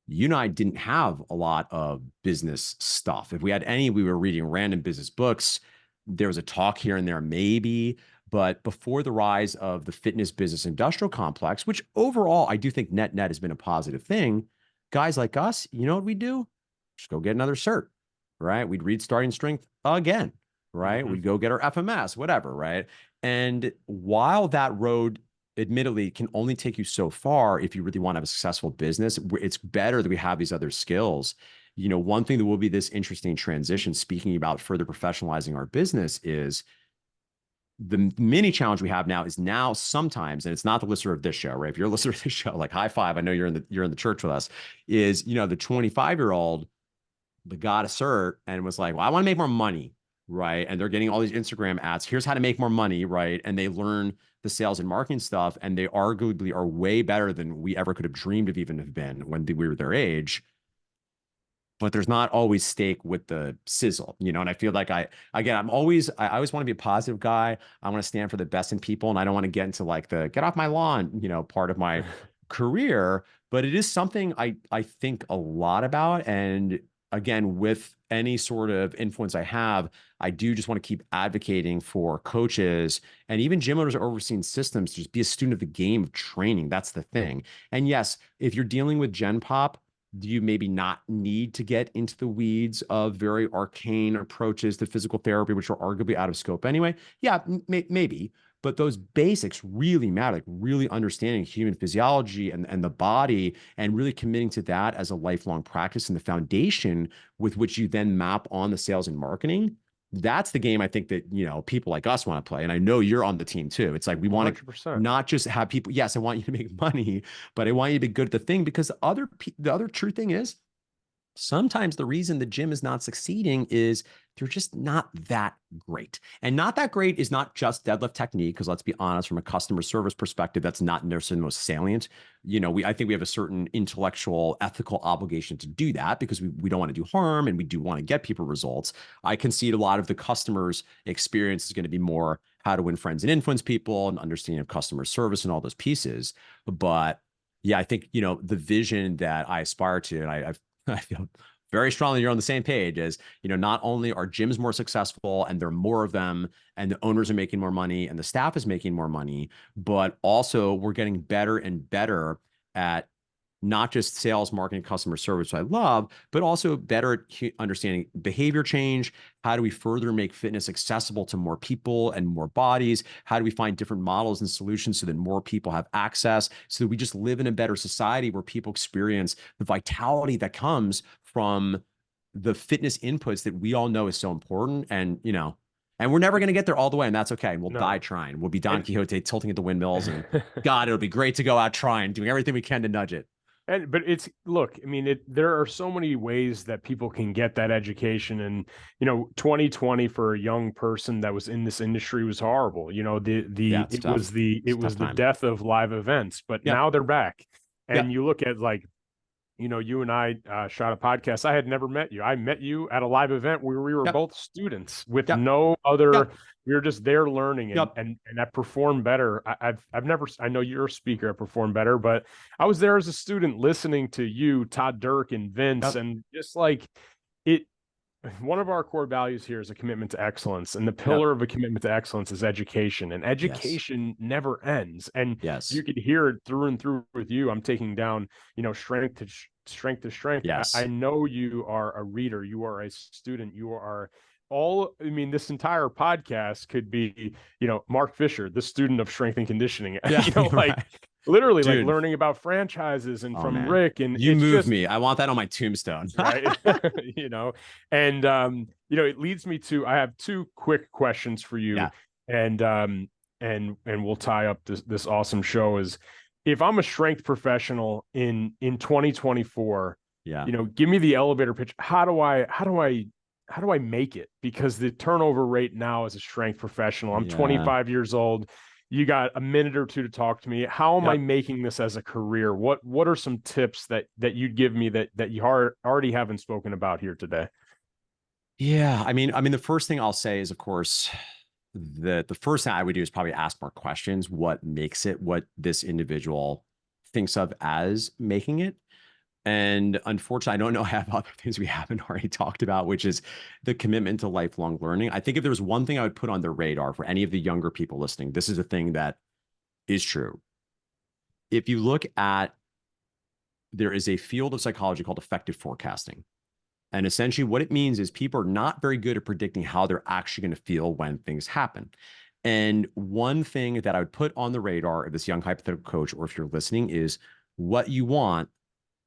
you and I didn't have a lot of business stuff. If we had any, we were reading random business books. There was a talk here and there, maybe. But before the rise of the fitness business industrial complex, which overall I do think net has been a positive thing, guys like us, you know what we do? Just go get another cert, right? We'd read Starting Strength again, right? Mm-hmm. We'd go get our FMS, whatever, right? And while that road admittedly can only take you so far if you really want to have a successful business, it's better that we have these other skills. One thing that will be this interesting transition, speaking about further professionalizing our business, is the mini challenge we have now is now sometimes, and it's not the listener of this show, right? If you're a listener of this show, like high five, I know you're in the church with us, is, the 25-year-old that got a cert and was like, well, I want to make more money, right? And they're getting all these Instagram ads. Here's how to make more money, right? And they learn the sales and marketing stuff, and they arguably are way better than we ever could have dreamed of even have been when we were their age. But there's not always steak with the sizzle, and I feel like I always want to be a positive guy. I want to stand for the best in people, and I don't want to get into like the get off my lawn, part of my career. But it is something I think a lot about. And again, with any sort of influence I have, I do just want to keep advocating for coaches and even gym owners or overseeing systems to just be a student of the game of training. That's the thing. And yes, if you're dealing with Gen Pop, do you maybe not need to get into the weeds of very arcane approaches to physical therapy, which are arguably out of scope anyway? Yeah, maybe. But those basics really matter, like really understanding human physiology and the body, and really committing to that as a lifelong practice and the foundation with which you then map on the sales and marketing. That's the game I think that, people like us want to play. And I know you're on the team too. It's like, we want to 100%. not just have people, yes, I want you to make money, but I want you to be good at the thing, because the other true thing is sometimes the reason the gym is not succeeding is they're just not that great. And not that great is not just deadlift technique, because let's be honest, from a customer service perspective, that's not necessarily the most salient. I think we have a certain intellectual, ethical obligation to do that because we don't want to do harm and we do want to get people results. I concede a lot of the customer's experience is going to be more how to win friends and influence people and understanding of customer service and all those pieces. But yeah, I think, the vision that I aspire to, and I feel very strongly you're on the same page as, not only are gyms more successful and there are more of them and the owners are making more money and the staff is making more money, but also we're getting better and better at not just sales, marketing, customer service, which I love, but also better at understanding behavior change. How do we further make fitness accessible to more people and more bodies? How do we find different models and solutions so that more people have access, so that we just live in a better society where people experience the vitality that comes from the fitness inputs that we all know is so important. And we're never going to get there all the way, and that's okay. And we'll die No. trying. We'll be Don And Quixote tilting at the windmills, and God, it'll be great to go out trying, doing everything we can to nudge it. but it's look, I mean, there are so many ways that people can get that education. And 2020 for a young person that was in this industry was horrible. Yeah, it's tough. It It's a was tough the time. death of live events, but Yep. now they're back. And Yep. you look at, like, you and I shot a podcast. I had never met you. I met you at a live event where we were Yep. both students with Yep. no other. Yep. We were just there learning, and Yep. I performed better. I've never. I know you're a speaker. I performed better, but I was there as a student listening to you, Todd Dirk, and Vince, Yep. and just like it. One of our core values here is a commitment to excellence, and the Yep. pillar of a commitment to excellence is education, and Yes. education never ends. And Yes. you could hear it through and through with you. I'm taking down, strength to strength to strength. I Yes. know you are a reader, you are a student, you are I mean, this entire podcast could be, Mark Fisher, the student of strength and conditioning, Yeah. like Right. literally like Dude. learning about franchises and Oh from man. Rick. And You it's move just, me. I want that on my tombstone. right. And it leads me to, I have two quick questions for you. Yeah. And we'll tie up this awesome show. Is, if I'm a strength professional in 2024, Yeah. give me the elevator pitch. How do I make it? Because the turnover rate now as a strength professional, I'm Yeah. 25 years old. You got a minute or two to talk to me. How am I Yep. making this as a career? What are some tips that you'd give me that you already haven't spoken about here today? Yeah. I mean, the first thing I'll say is, of course, the first thing I would do is probably ask more questions. What makes it what this individual thinks of as making it? And unfortunately, I don't know, I have other things we haven't already talked about, which is the commitment to lifelong learning. I think if there's one thing I would put on the radar for any of the younger people listening, this is a thing that is true. If you look at, there is a field of psychology called effective forecasting. And essentially, what it means is people are not very good at predicting how they're actually going to feel when things happen. And one thing that I would put on the radar of this young hypothetical coach, or if you're listening, is what you want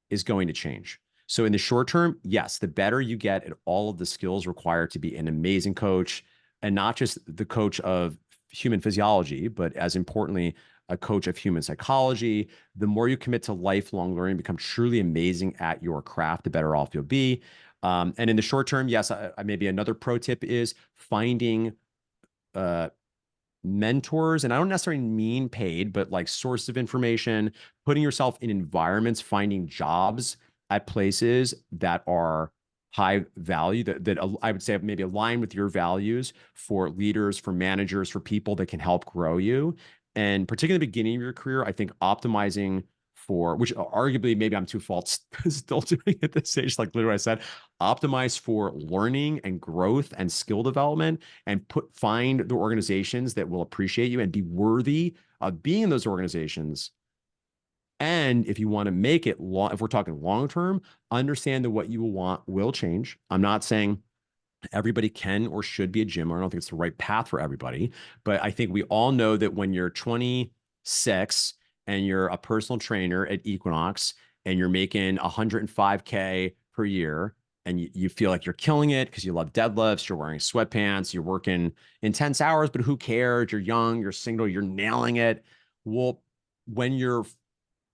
is going to change. So in the short term, yes, the better you get at all of the skills required to be an amazing coach, and not just the coach of human physiology, but as importantly, a coach of human psychology. The more you commit to lifelong learning, become truly amazing at your craft, the better off you'll be. And in the short term, yes, maybe another pro tip is finding mentors, and I don't necessarily mean paid, but like sources of information, putting yourself in environments, finding jobs at places that are high value, that I would say maybe align with your values, for leaders, for managers, for people that can help grow you. And particularly at the beginning of your career, I think optimizing for, which arguably maybe I'm too fault still doing at this stage, like literally I said, optimize for learning and growth and skill development, and find the organizations that will appreciate you and be worthy of being in those organizations. And if you want to make it long, if we're talking long term, understand that what you will want will change. I'm not saying everybody can or should be a gym, or I don't think it's the right path for everybody. But I think we all know that when you're 26 and you're a personal trainer at Equinox and you're making 105K per year, and you feel like you're killing it because you love deadlifts, you're wearing sweatpants, you're working intense hours, but who cares? You're young, you're single, you're nailing it. Well, when you're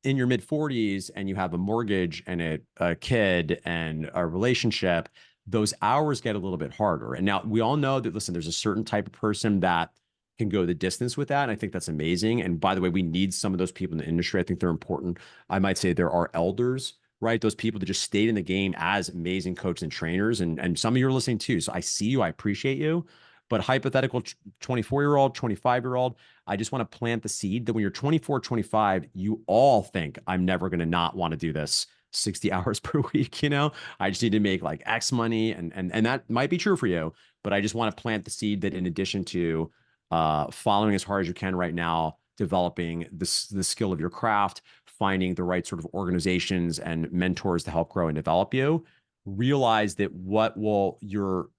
in your mid 40s and you have a mortgage and a kid and a relationship, those hours get a little bit harder. And now we all know that, listen, there's a certain type of person that can go the distance with that. And I think that's amazing. And by the way, we need some of those people in the industry. I think they're important. I might say there are elders, right? Those people that just stayed in the game as amazing coaches and trainers. And some of you are listening too. So I see you, I appreciate you. But hypothetical 24-year-old, 25-year-old, I just want to plant the seed that when you're 24, 25, you all think, I'm never going to not want to do this 60 hours per week, I just need to make like X money. And that might be true for you, but I just want to plant the seed that in addition to following as hard as you can right now, developing the skill of your craft, finding the right sort of organizations and mentors to help grow and develop you, realize that what will your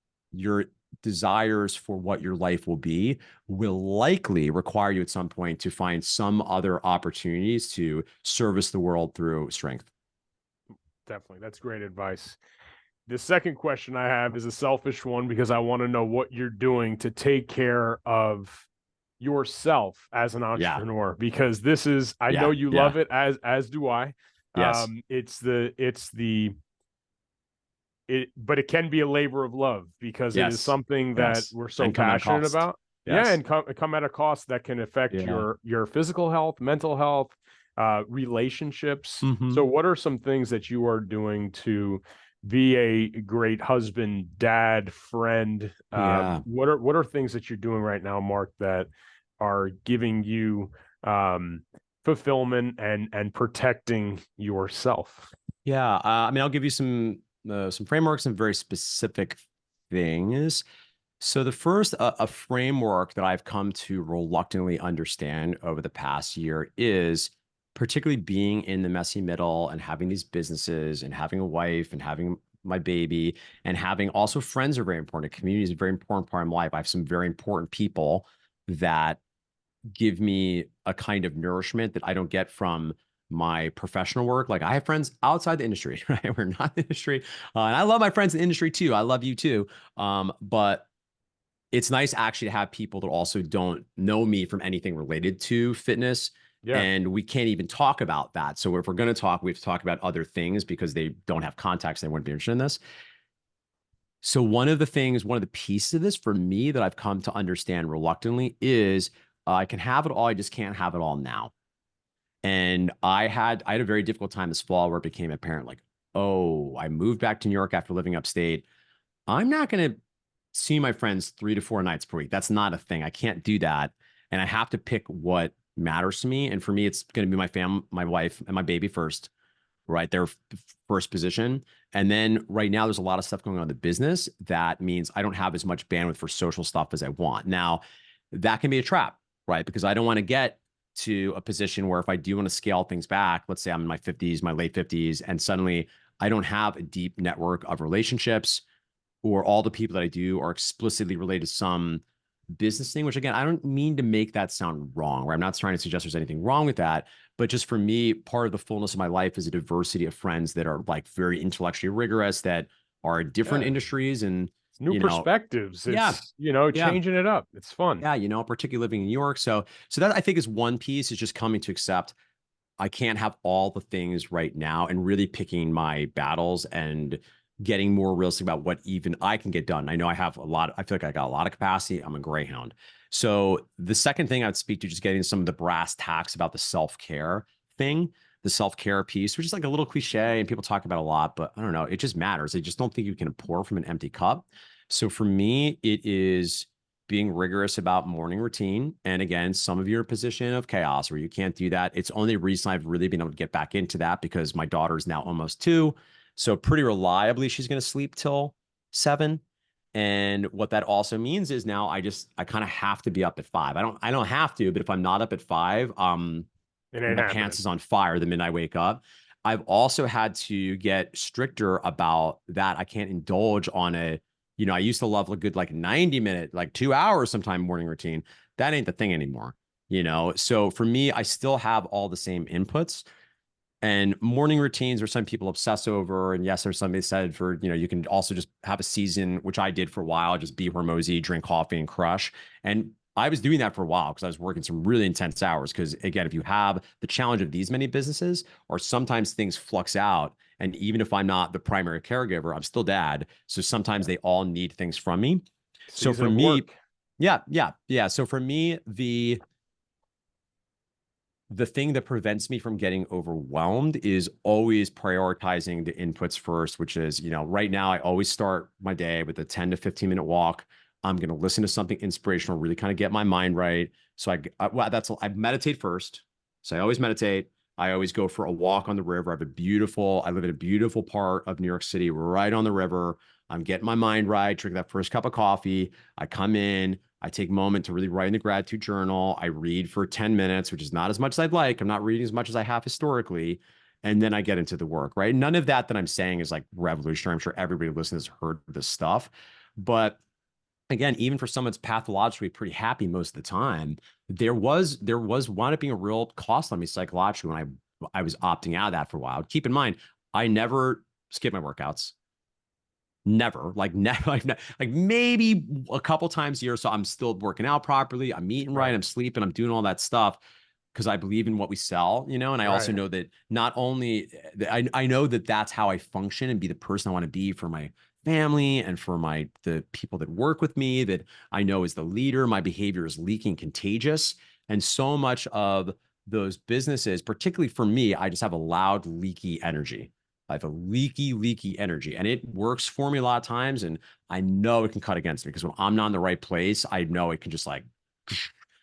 desires for what your life will be will likely require you at some point to find some other opportunities to service the world through strength. Definitely. That's great advice. The second question I have is a selfish one because I want to know what you're doing to take care of yourself as an Yeah. entrepreneur, because this is, I know Yeah. you Yeah. love it as do I. Yes. But it can be a labor of love because it is Yes. something that Yes. we're so And come at a passionate cost. about. Yeah, Yes. and come at a cost that can affect Yeah. your physical health, mental health, relationships. Mm-hmm. So, what are some things that you are doing to be a great husband, dad, friend? Yeah. What are things that you're doing right now, Mark, that are giving you fulfillment and protecting yourself? Yeah. I mean, I'll give you some frameworks and very specific things. So the first, a framework that I've come to reluctantly understand over the past year is particularly being in the messy middle and having these businesses and having a wife and having my baby and having also friends are very important. Community is a very important part of my life. I have some very important people that give me a kind of nourishment that I don't get from my professional work. Like I have friends outside the industry, right? We're not in the industry. And I love my friends in the industry too. I love you too. But it's nice actually to have people that also don't know me from anything related to fitness. Yeah. And we can't even talk about that. So if we're going to talk, we have to talk about other things because they don't have context. They wouldn't be interested in this. So one of the pieces of this for me that I've come to understand reluctantly is I can have it all. I just can't have it all now. And I had a very difficult time this fall where it became apparent like, oh, I moved back to New York after living upstate. I'm not going to see my friends 3 to 4 nights per week. That's not a thing. I can't do that. And I have to pick what matters to me. And for me, it's going to be my family, my wife, and my baby first, right? Their first position. And then right now, there's a lot of stuff going on in the business. That means I don't have as much bandwidth for social stuff as I want. Now, that can be a trap, right? Because I don't want to get to a position where if I do want to scale things back, let's say I'm in my 50s, my late 50s, and suddenly I don't have a deep network of relationships or all the people that I do are explicitly related to some business thing, which again, I don't mean to make that sound wrong, where I'm not trying to suggest there's anything wrong with that. But just for me, part of the fullness of my life is a diversity of friends that are like very intellectually rigorous, that are in different Yeah. industries and, It's new perspectives. yeah, It's, yeah, changing it up. It's fun. yeah, particularly living in New York. So that I think is one piece is just coming to accept I can't have all the things right now and really picking my battles and getting more realistic about what even I can get done. I know I have I feel like I got a lot of capacity. I'm a greyhound. So the second thing I'd speak to, just getting some of the brass tacks about the self-care thing, the self-care piece, which is like a little cliche and people talk about a lot, but I don't know, it just matters. I just don't think you can pour from an empty cup. So for me, it is being rigorous about morning routine. And again, some of you are in a position of chaos where you can't do that. It's only reason I've really been able to get back into that because my daughter is now almost 2. So pretty reliably, she's going to sleep till 7. And what that also means is now I kind of have to be up at 5. I don't have to, but if I'm not up at 5, It ain't my happening. pants is on fire the minute I wake up. I've also had to get stricter about that. I can't indulge on I used to love a good like 90-minute, like 2 hours sometime morning routine. That ain't the thing anymore. So for me, I still have all the same inputs. And morning routines are some people obsess over. And yes, there's somebody said you can also just have a season, which I did for a while, just be Hormozy, drink coffee and crush. And I was doing that for a while because I was working some really intense hours. Because again, if you have the challenge of these many businesses, or sometimes things flux out. And even if I'm not the primary caregiver, I'm still dad. So sometimes they all need things from me. So Season for of me, work. yeah, yeah, yeah. So for me, the thing that prevents me from getting overwhelmed is always prioritizing the inputs first, which is, right now I always start my day with a 10 to 15-minute walk. I'm going to listen to something inspirational, really kind of get my mind right. So I meditate first. So I always meditate. I always go for a walk on the river. I live in a beautiful part of New York City, right on the river. I'm getting my mind right, drink that first cup of coffee. I come in, I take a moment to really write in the gratitude journal. I read for 10 minutes, which is not as much as I'd like. I'm not reading as much as I have historically. And then I get into the work, right? None of that I'm saying is like revolutionary. I'm sure everybody listening has heard this stuff. But again, even for someone that's pathologically pretty happy most of the time, there was wound up being a real cost on me psychologically when I was opting out of that for a while. Keep in mind, I never skip my workouts. Never, like maybe a couple times a year. So I'm still working out properly. I'm eating right. I'm sleeping. I'm doing all that stuff because I believe in what we sell, and I also know that not only I know that that's how I function and be the person I want to be for my family and for the people that work with me, that I know as the leader, my behavior is leaking contagious. And so much of those businesses, particularly for me, I just have a loud, leaky energy. I have a leaky energy, and it works for me a lot of times. And I know it can cut against me because when I'm not in the right place, I know it can just like,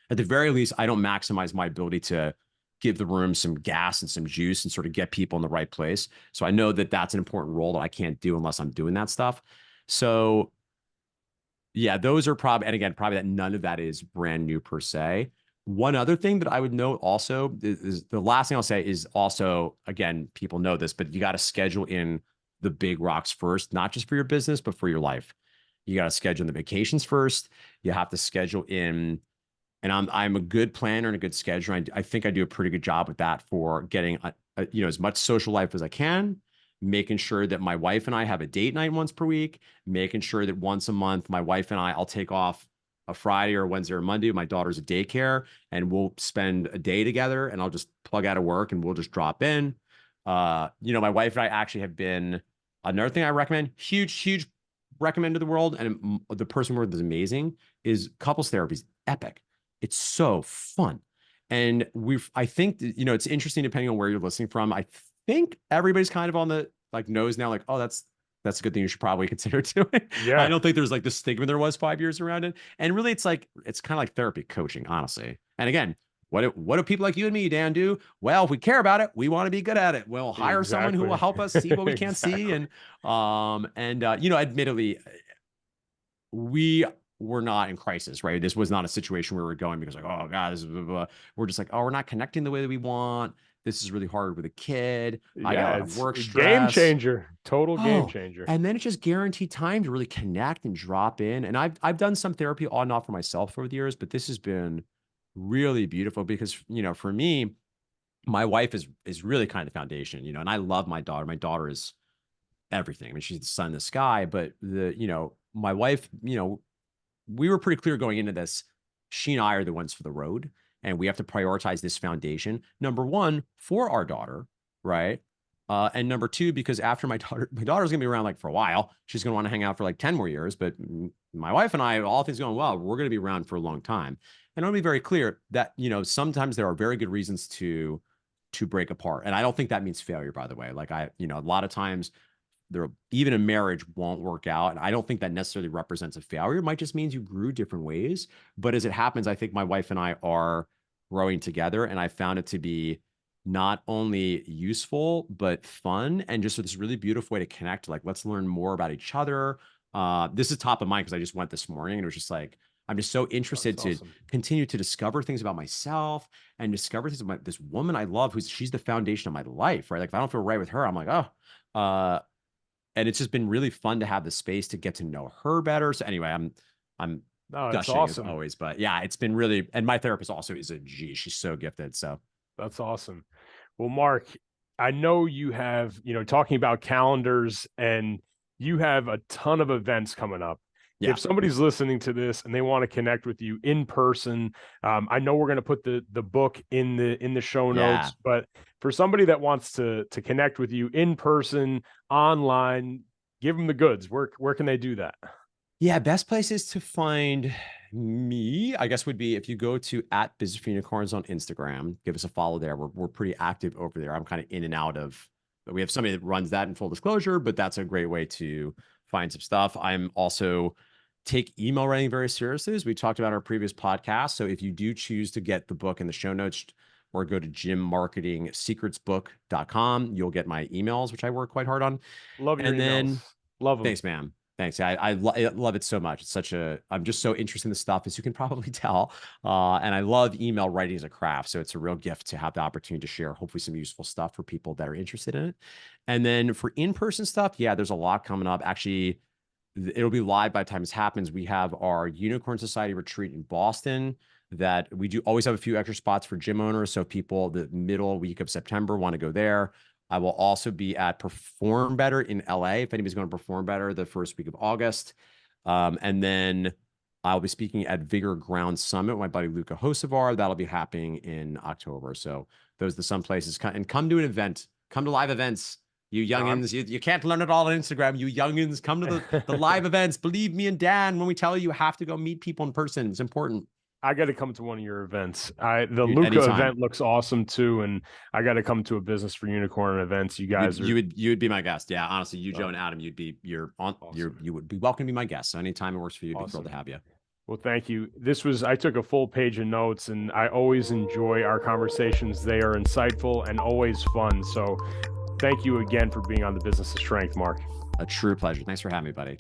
at the very least, I don't maximize my ability to give the room some gas and some juice and sort of get people in the right place. So I know that that's an important role that I can't do unless I'm doing that stuff. So yeah, those are probably, and again, probably that none of that is brand new per se. One other thing that I would note also is the last thing I'll say is also, again, people know this, but you got to schedule in the big rocks first, not just for your business, but for your life. You got to schedule the vacations first. You have to schedule in, and I'm a good planner and a good scheduler. I think I do a pretty good job with that for getting as much social life as I can, making sure that my wife and I have a date night once per week, making sure that once a month my wife and I'll take off a Friday or Wednesday or Monday. My daughter's at daycare and we'll spend a day together, and I'll just plug out of work and we'll just drop in. My wife and I actually have been, another thing I recommend, huge recommend to the world, and the person who is amazing, is couples therapy is epic. It's so fun. And I think, it's interesting depending on where you're listening from. I think everybody's kind of on the knows now, oh, that's a good thing you should probably consider doing. Yeah. I don't think there's the stigma there was 5 years around it. And really, it's kind of like therapy coaching, honestly. And again, what do people like you and me, Dan, do? Well, if we care about it, we want to be good at it. We'll hire someone who will help us see what we can't see. And admittedly, we were not in crisis, right? This was not a situation where we're going because oh God, this is blah, blah. We're just oh, we're not connecting the way that we want. This is really hard with a kid. I got a lot of work stress. Game changer, total game changer. And then it's just guaranteed time to really connect and drop in. And I've done some therapy on and off for myself over the years, but this has been really beautiful because for me, my wife is really kind of the foundation, and I love my daughter. My daughter is everything. I mean, she's the sun in the sky, but my wife, we were pretty clear going into this. She and I are the ones for the road, and we have to prioritize this foundation. Number one, for our daughter, right? And number two, because after my daughter's gonna be around for a while. She's gonna want to hang out for 10 more years. But my wife and I, all things going well, we're gonna be around for a long time. And I want to be very clear that sometimes there are very good reasons to break apart, and I don't think that means failure. By the way, a lot of times even a marriage won't work out. And I don't think that necessarily represents a failure. It might just means you grew different ways. But as it happens, I think my wife and I are growing together. And I found it to be not only useful, but fun. And just this really beautiful way to connect. Let's learn more about each other. This is top of mind because I just went this morning and it was just I'm just so interested to continue to discover things about myself and discover things about this woman I love, she's the foundation of my life, right? If I don't feel right with her, I'm and it's just been really fun to have the space to get to know her better. So anyway, I'm gushing as always, but yeah, it's been really, and my therapist also is a G. She's so gifted. So that's awesome. Well, Mark, I know you have, talking about calendars, and you have a ton of events coming up. Yeah. If somebody's listening to this and they want to connect with you in person, I know we're going to put the book in the show notes, but for somebody that wants to connect with you in person, online, give them the goods. Where can they do that? Yeah, best places to find me, I guess, would be if you go to @BusinessForUnicorns on Instagram, give us a follow there. We're pretty active over there. I'm kind of in and out of, we have somebody that runs that in full disclosure, but that's a great way to find some stuff. I'm also take email writing very seriously, as we talked about in our previous podcast. So if you do choose to get the book in the show notes, or go to gymmarketingsecretsbook.com. You'll get my emails, which I work quite hard on. Love your And emails. then Love them. thanks, man. Thanks. I love it so much. It's such a, I'm just so interested in this stuff, as you can probably tell. And I love email writing as a craft. So it's a real gift to have the opportunity to share, hopefully, some useful stuff for people that are interested in it. And then for in-person stuff, yeah, there's a lot coming up. Actually, it'll be live by the time this happens. We have our Unicorn Society retreat in Boston that we do always have a few extra spots for gym owners. So if people the middle week of September want to go there. I will also be at Perform Better in LA. If anybody's going to Perform Better the first week of August. And then I'll be speaking at Vigor Ground Summit with my buddy Luca Hosevar. That'll be happening in October. So those are some places. And come to an event. Come to live events. You youngins, you can't learn it all on Instagram. You youngins, come to the live events. Believe me and Dan when we tell you have to go meet people in person. It's important. I got to come to one of your events. The Dude, Luca anytime. event looks awesome too, and I got to come to a Business for Unicorn events. You guys you would be my guest. Yeah, honestly, you, Joe, and Adam, you would be welcome to be my guest. So anytime it works for you, it'd be thrilled to have you. Well, thank you. I took a full page of notes, and I always enjoy our conversations. They are insightful and always fun. So thank you again for being on the Business of Strength, Mark. A true pleasure. Thanks for having me, buddy.